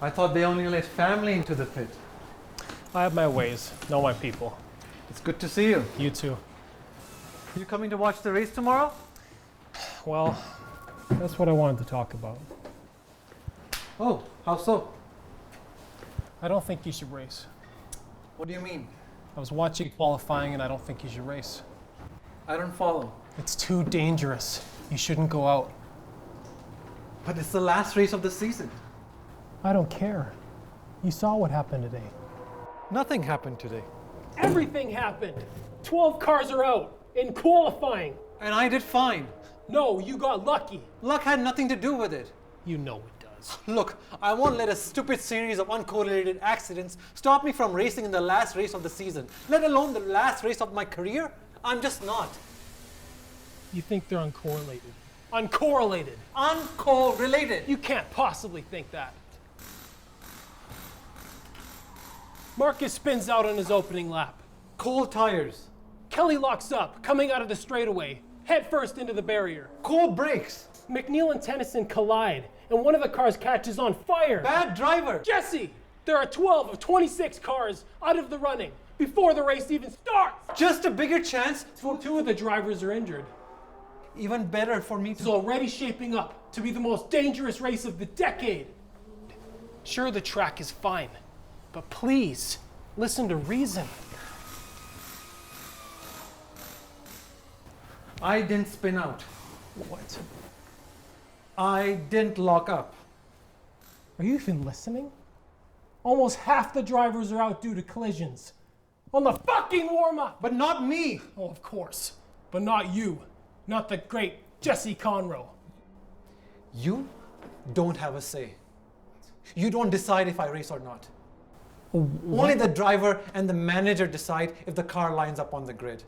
I thought they only let family into the pit. I have my ways, know my people. It's good to see you. You too. You coming to watch the race tomorrow? Well, That's what I wanted to talk about. Oh, how so? I don't think you should race. What do you mean? I was watching qualifying and I don't think you should race. I don't follow. It's too dangerous. You shouldn't go out. But it's the last race of the season. I don't care. You saw what happened today. Nothing happened today. Everything happened. 12 cars are out in qualifying. And I did fine. No, you got lucky. Luck had nothing to do with it. You know it does. Look, I won't let a stupid series of uncorrelated accidents stop me from racing in the last race of the season, let alone the last race of my career. I'm just not. You think they're uncorrelated. Uncorrelated. Uncorrelated. You can't possibly think that. Marcus spins out on his opening lap. Cold tires. Kelly locks up, coming out of the straightaway, head first into the barrier. Cold brakes. McNeil and Tennyson collide, and one of the cars catches on fire. Bad driver. Jesse, there are 12 of 26 cars out of the running before the race even starts. Just a bigger chance. Two of the drivers are injured. Even better for me to... It's already shaping up to be the most dangerous race of the decade. Sure, the track is fine, but please, listen to reason. I didn't spin out. What? I didn't lock up. Are you even listening? Almost half the drivers are out due to collisions. On the fucking warm-up! But not me! Oh, of course. But not you. Not the great Jesse Conroe. You don't have a say. You don't decide if I race or not. What? Only the driver and the manager decide if the car lines up on the grid.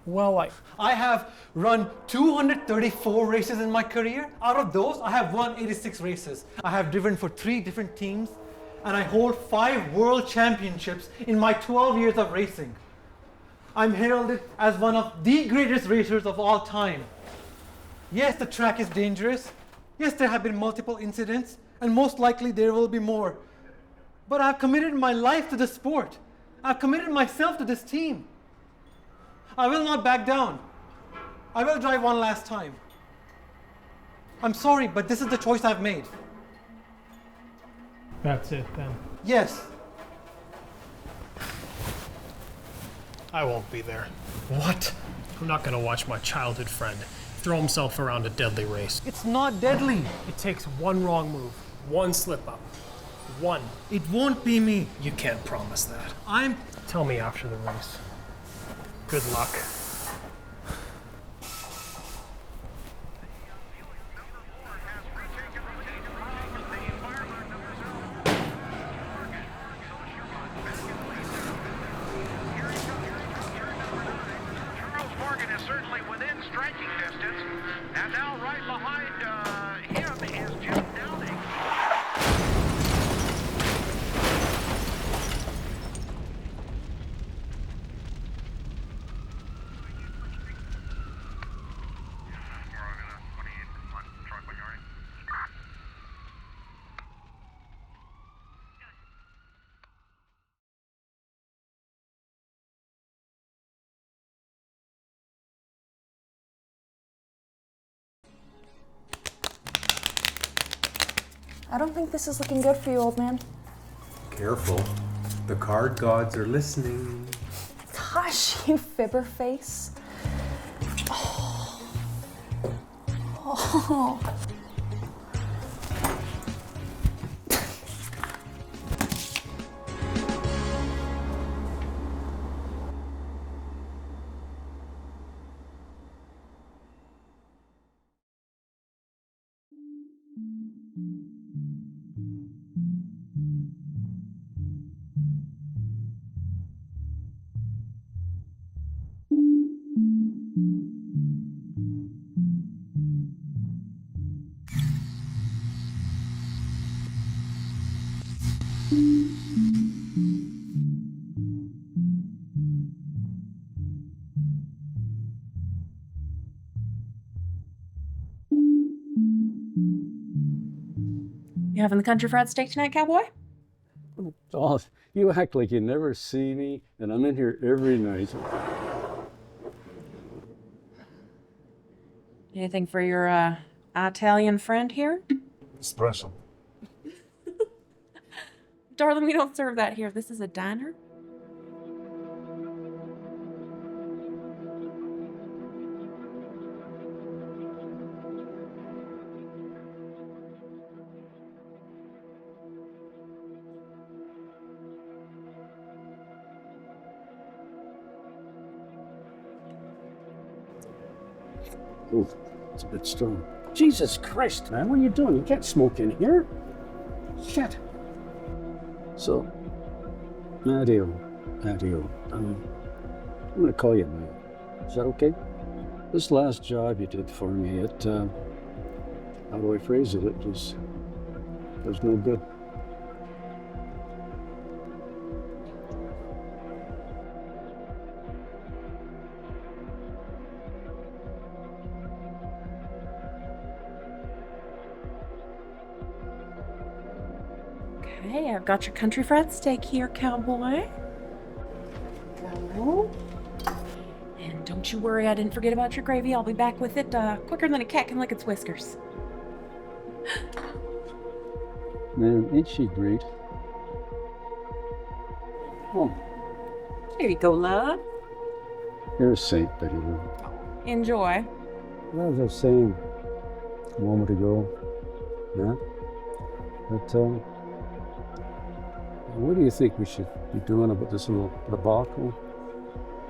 Well, I have run 234 races in my career. Out of those, I have won 86 races. I have driven for 3 different teams, and I hold 5 world championships in my 12 years of racing. I'm heralded as one of the greatest racers of all time. Yes, the track is dangerous. Yes, there have been multiple incidents, and most likely there will be more. But I've committed my life to the sport. I've committed myself to this team. I will not back down. I will drive one last time. I'm sorry, but this is the choice I've made. That's it then. Yes. I won't be there. What? I'm not gonna watch my childhood friend throw himself around a deadly race. It's not deadly. It takes one wrong move, one slip up. One. It won't be me. You can't promise that. I'm... Tell me after the race. Good luck. I don't think this is looking good for you, old man. Careful. The card gods are listening. Gosh, you fibber face. Oh. Oh. You having the country fried steak tonight, cowboy? Oh, you act like you never see me, and I'm in here every night. Anything for your Italian friend here? Espresso. Darling, we don't serve that here. This is a diner. Ooh, it's a bit strong. Jesus Christ, man, what are you doing? You can't smoke in here. Shit. So, Matteo, I'm gonna call you man. Is that okay? This last job you did for me, how do I phrase it? It was no good. Okay, I've got your country fried steak here, cowboy. Go. And don't you worry, I didn't forget about your gravy. I'll be back with it quicker than a cat can lick its whiskers. Man, ain't she great? Oh, Here you go, love. here's Saint Betty Lou. Enjoy. Well, as I was saying a moment ago, Matt, that, what do you think we should be doing about this little debacle?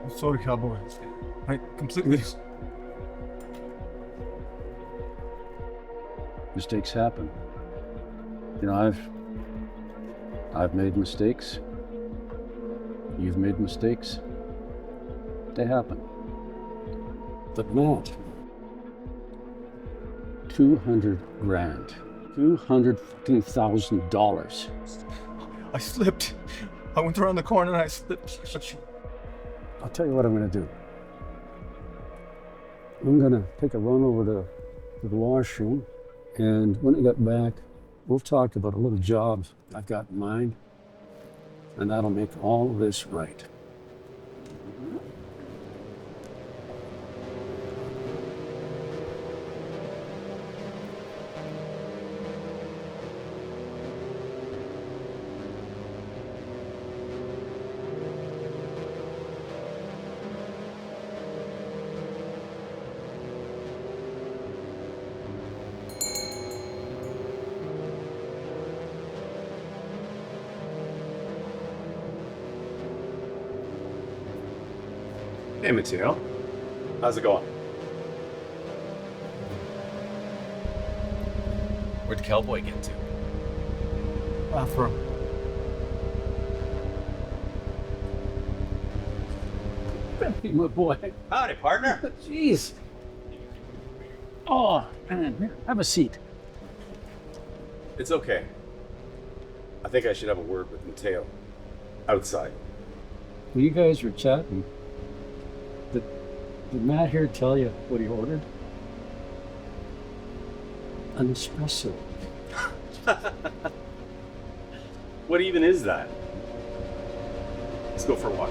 I'm sorry, cowboy. I completely. Mistakes happen. You know, I've made mistakes. You've made mistakes. They happen. But Matt, 200 grand. $215,000. I slipped. I went around the corner and I slipped. I'll tell you what I'm gonna do. I'm gonna take a run over to the washroom, and when I get back, we'll talk about a little job I've got in mind, and that'll make all of this right. Hey, Mateo. How's it going? Where'd Cowboy get to? Bathroom. My boy. Howdy, partner. Jeez. Oh, man, here, have a seat. It's okay. I think I should have a word with Mateo. Outside. When you guys were chatting, did Matt here tell you what he ordered? An espresso. What even is that? Let's go for a walk.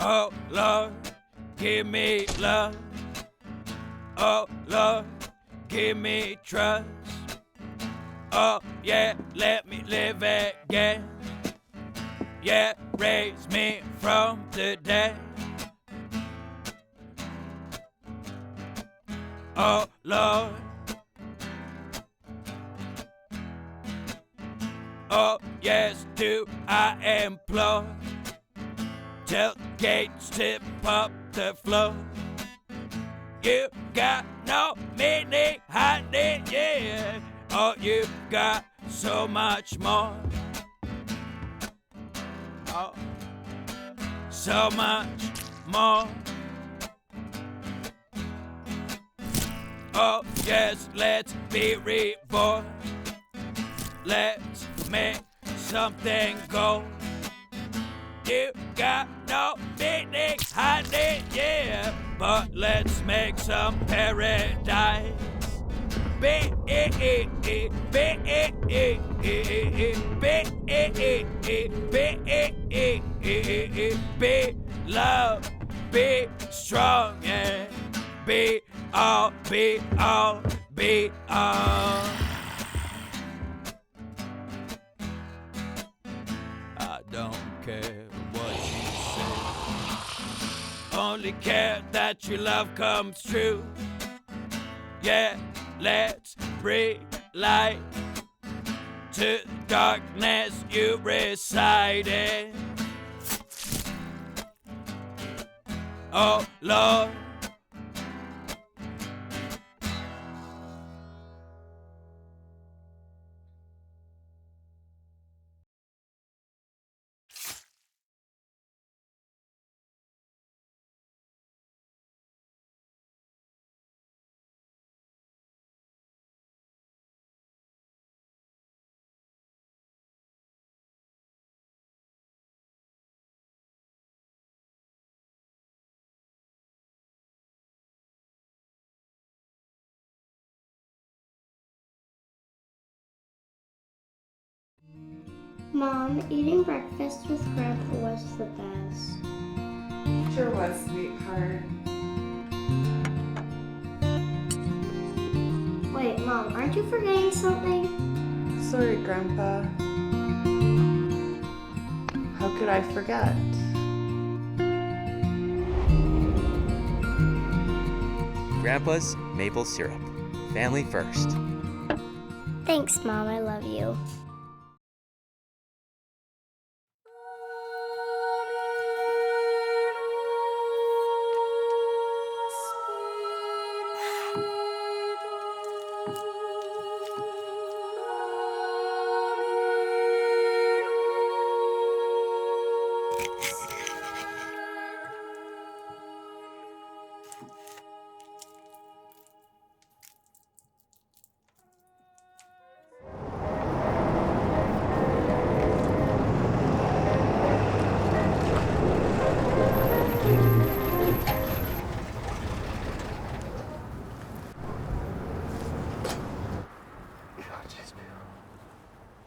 Oh, Lord, give me love. Oh, Lord, give me trust. Oh, yeah, let me live again. Yeah, raise me from the dead. oh Lord. Oh yes, do I implore, till gates tip up the floor. You got no meaning, honey, yeah. Oh, you got so much more. Oh, so much more. Oh, yes, let's be reborn. Let's make something go. You got no meaning, honey, yeah. But let's make some paradise. Be love, be strong, yeah. Be all, be all, be all. I don't care what you say, only care that your love comes true. Yeah, let's bring light to the darkness you reside in. Oh Lord, Mom, eating breakfast with Grandpa was the best. Sure was, sweetheart. Wait, Mom, aren't you forgetting something? Sorry, Grandpa. How could I forget? Grandpa's maple syrup. Family first. Thanks, Mom, I love you.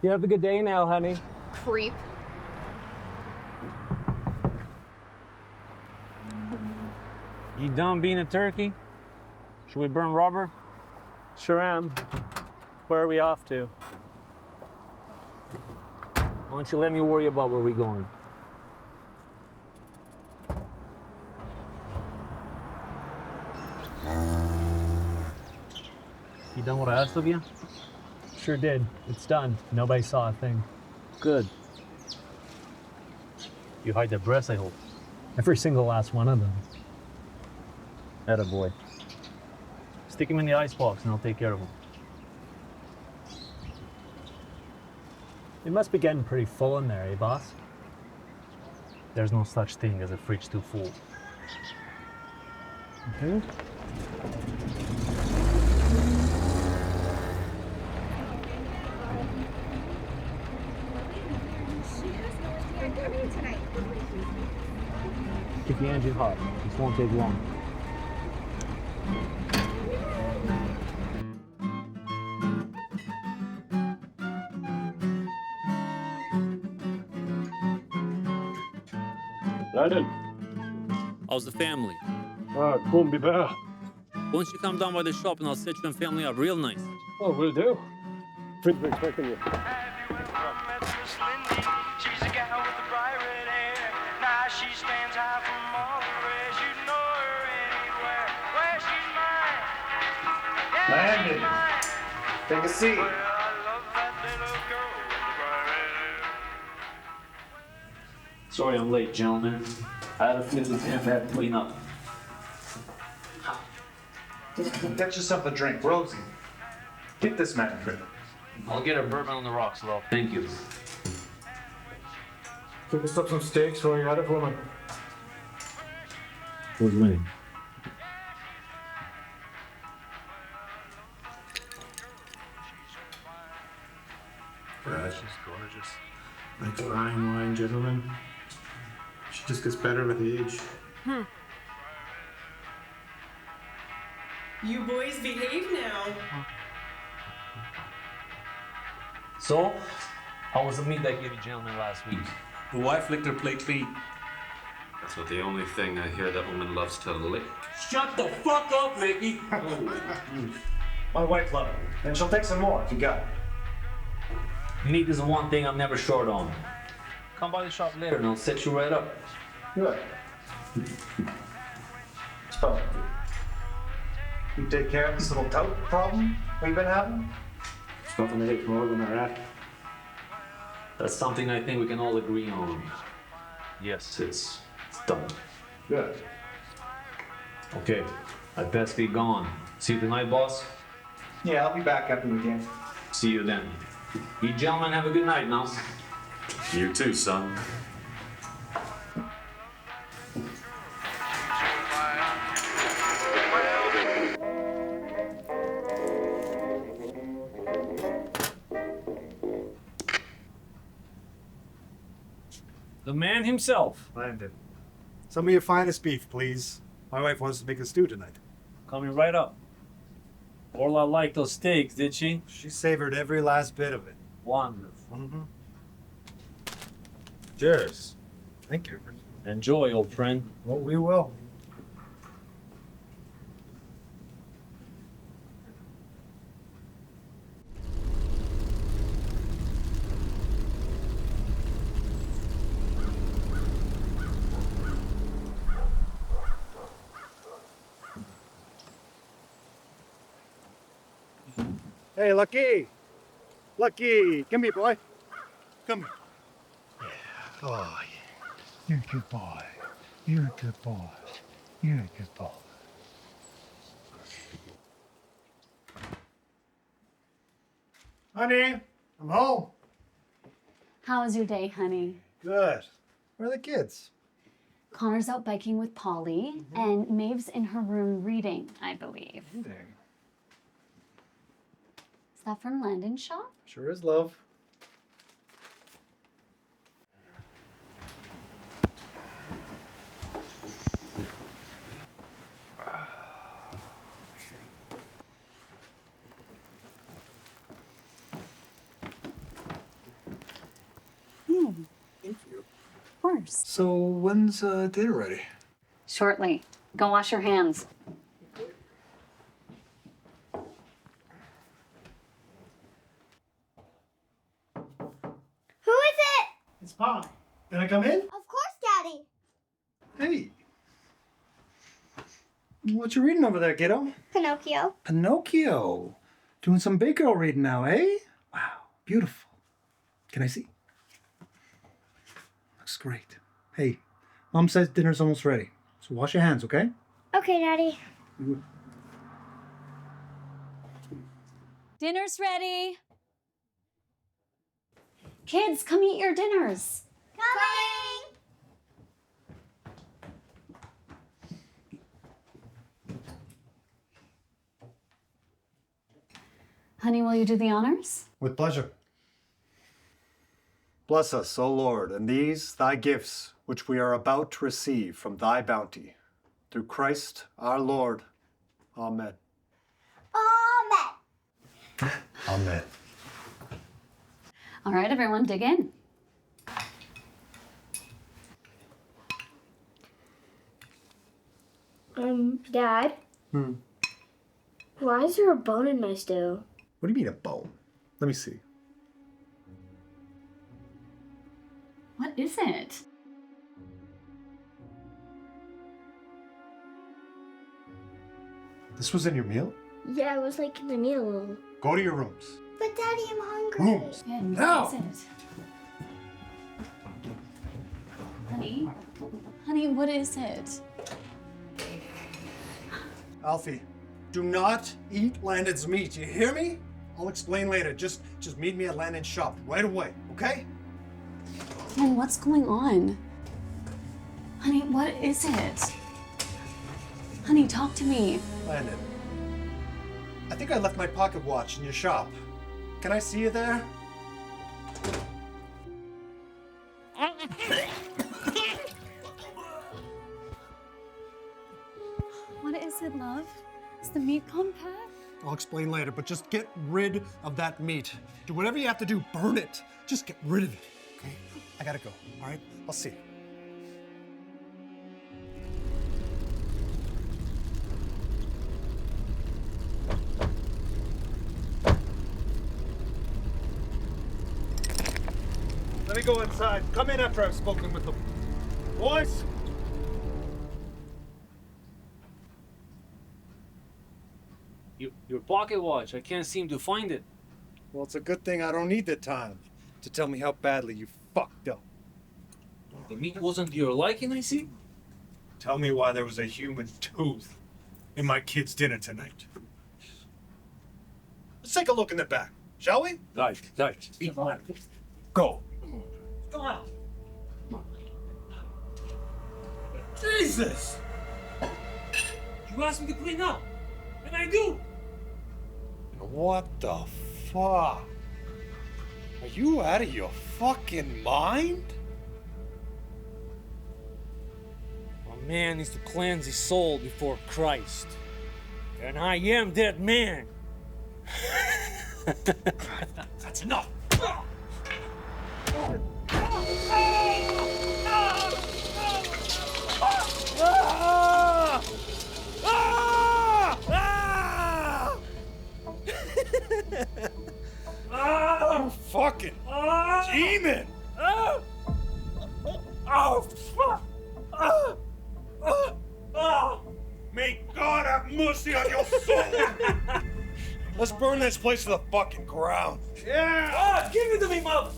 You have a good day now, honey. Creep. You done being a turkey? Should we burn rubber? Sure am. Where are we off to? Why don't you let me worry about where we're going? You done what I asked of you? Sure did. It's done. Nobody saw a thing. Good. You hide their breasts, I hope. Every single last one of them. Attaboy. Stick him in the icebox and I'll take care of him. It must be getting pretty full in there, eh, boss? There's no such thing as a fridge too full. Mm-hmm. Keep the engine hot. This won't take long. Landon. How's the family? Couldn't be better. Why don't you come down by the shop and I'll set you and family up real nice. Oh, will do. Friends are expecting you. She's a gal with the bright red hair. Now she stands high from all the rest. You know her anywhere. Where she's mine. Landon, take a seat. Sorry I'm late, gentlemen. I had a fit with him, had to clean up. Get yourself a drink, Rosie. Get this man a drink. I'll get a bourbon on the rocks, though. Thank you. Cook us up some steaks while you're at it, woman. Who's winning? Yeah, she's gorgeous. Like a Rhine wine, gentlemen. She just gets better with age. You boys behave now. So, how was the meat I gave you gentlemen last week? The wife licked her plate clean. That's not the only thing I hear that woman loves to lick. Shut the fuck up, Mickey! My wife loves it, and she'll take some more if you got it. Meat is the one thing I'm never short on. Come by the shop later and I'll set you right up. Good. So, you take care of this little gout problem we've been having? It's nothing to hate more than a rat. That's something I think we can all agree on. Yes, it's done. Good. Okay, I'd best be gone. See you tonight, boss? Yeah, I'll be back after the game. See you then. You gentlemen have a good night now. You too, son. The man himself. Landon. Some of your finest beef, please. My wife wants to make a stew tonight. Coming right up. Orla liked those steaks, did she? She savored every last bit of it. Wonderful. Mm-hmm. Cheers. Thank you. Enjoy, old friend. Well, we will. Hey, Lucky! Lucky! Come here, boy. Come here. Yeah. Oh, yeah. You're a good boy. You're a good boy. You're a good boy. Honey, I'm home. How was your day, honey? Good. Where are the kids? Connor's out biking with Polly, and Maeve's in her room reading, I believe. Reading. Is that from Landon's shop? Sure is, love. Thank you. Of course. So when's dinner ready? Shortly. Go wash your hands. Who is it? It's Pie. Can I come in? Of course, Daddy. Hey. What you reading over there, kiddo? Pinocchio. Pinocchio. Doing some big girl reading now, eh? Wow, beautiful. Can I see? Looks great. Hey, Mom says dinner's almost ready. So wash your hands, okay? Okay, Daddy. Dinner's ready. Kids, come eat your dinners. Coming! Honey, will you do the honors? With pleasure. Bless us, O Lord, and these thy gifts, which we are about to receive from thy bounty. Through Christ our Lord. Amen. Amen. Amen. All right, everyone, dig in. Dad, why is there a bone in my stew? What do you mean a bone? Let me see. What is it? This was in your meal? Yeah, it was like in the middle. Go to your rooms. But Daddy, I'm hungry. Rooms. Now! Honey? Honey, what is it? Alfie, do not eat Landon's meat. You hear me? I'll explain later. Just meet me at Landon's shop right away, okay? Ken, what's going on? Honey, what is it? Honey, talk to me. Landon, I think I left my pocket watch in your shop. Can I see you there? What is it, love? Is the meat compact? I'll explain later, but just get rid of that meat. Do whatever you have to do, burn it. Just get rid of it, okay? I gotta go, all right? I'll see you. Let me go inside. Come in after I've spoken with them. Boys! Your pocket watch. I can't seem to find it. Well, it's a good thing I don't need the time to tell me how badly you fucked up. The meat wasn't to your liking, I see. Tell me why there was a human tooth in my kid's dinner tonight. Let's take a look in the back, shall we? Right. Go. Come on. Jesus! You asked me to clean up, and I do. What the fuck? Are you out of your fucking mind? A man needs to cleanse his soul before Christ. And I am that man. That's enough. You fucking demon! Oh, fuck! May God have mercy on your soul! Let's burn this place to the fucking ground. Yeah! Give it to me, mother!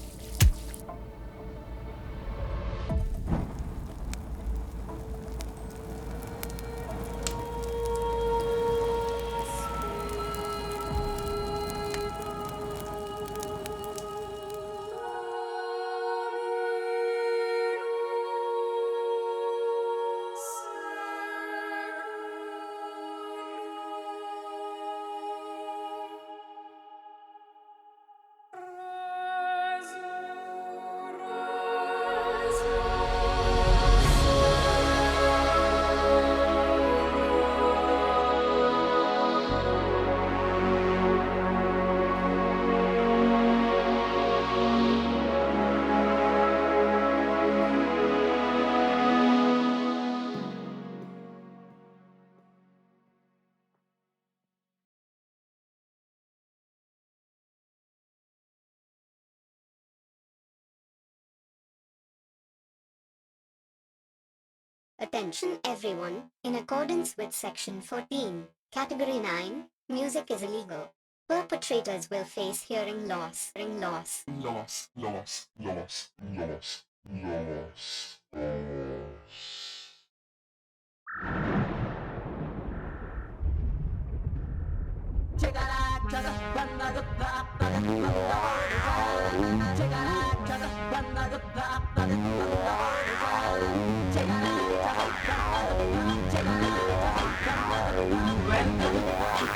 Attention everyone, in accordance with Section 14, Category 9, music is illegal. Perpetrators will face hearing loss.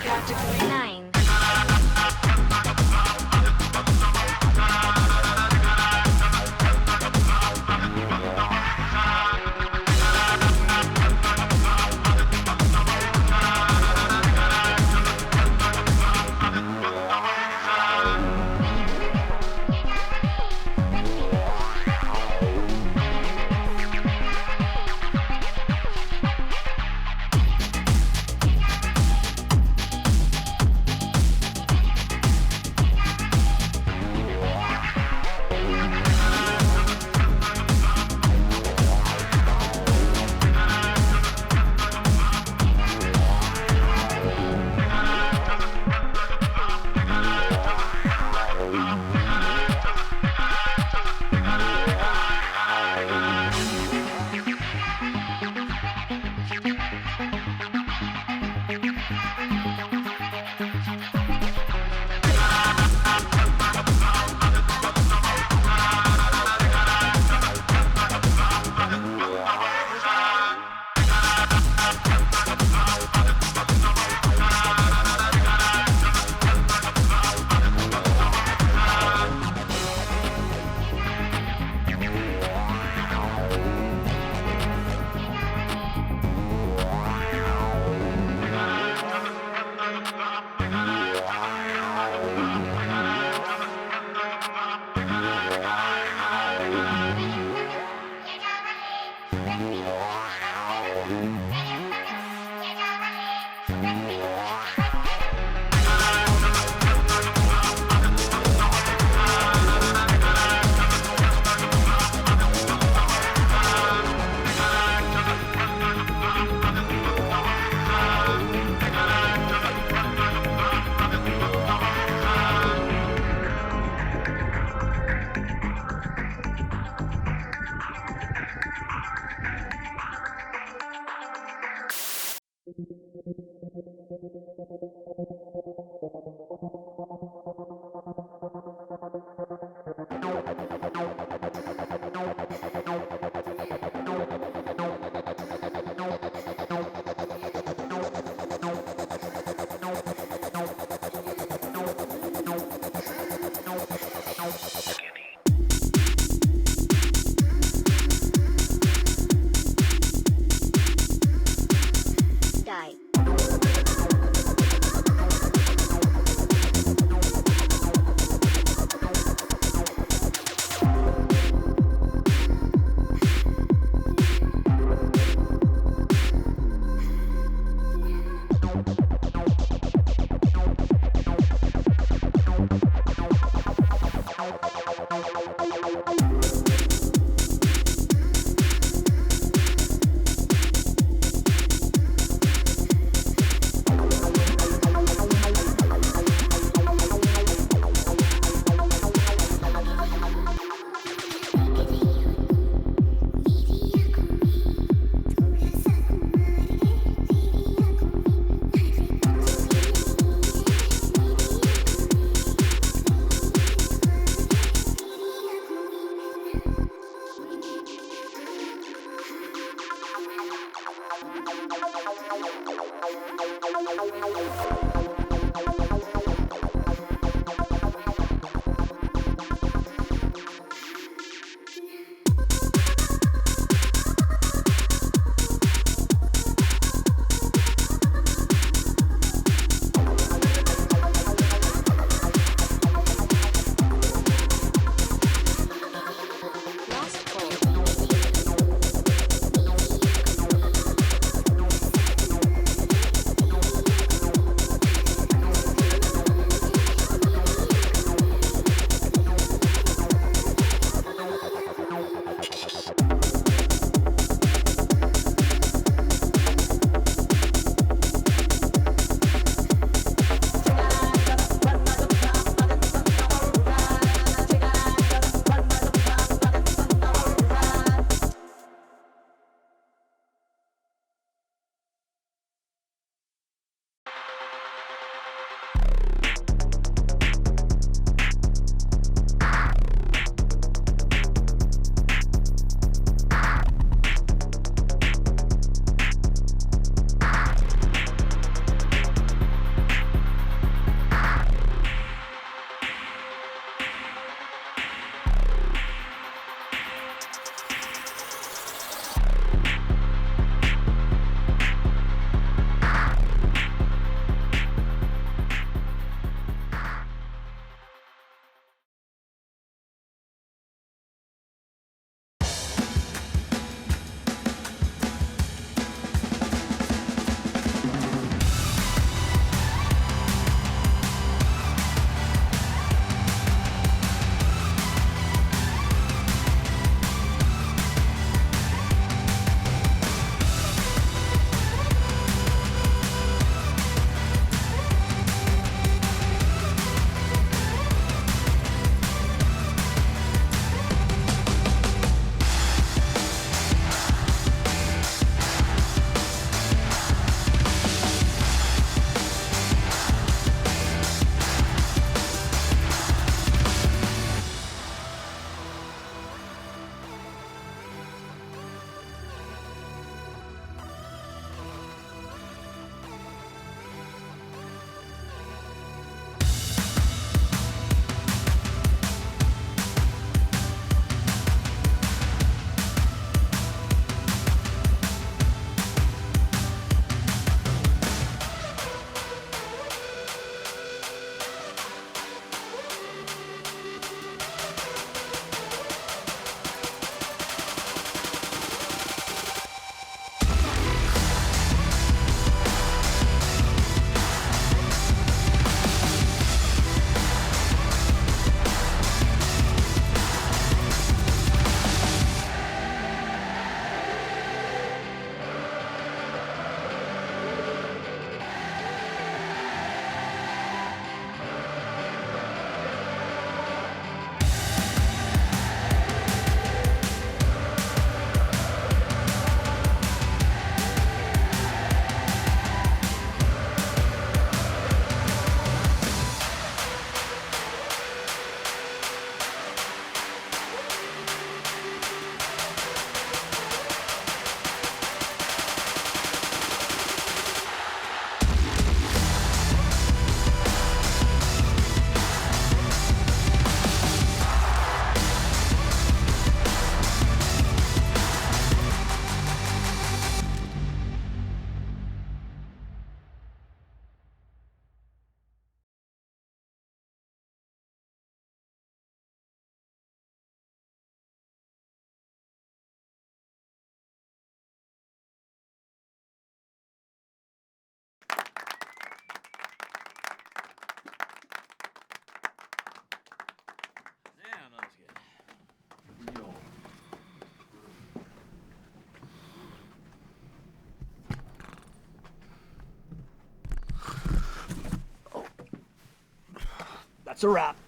Category 9. It's a wrap.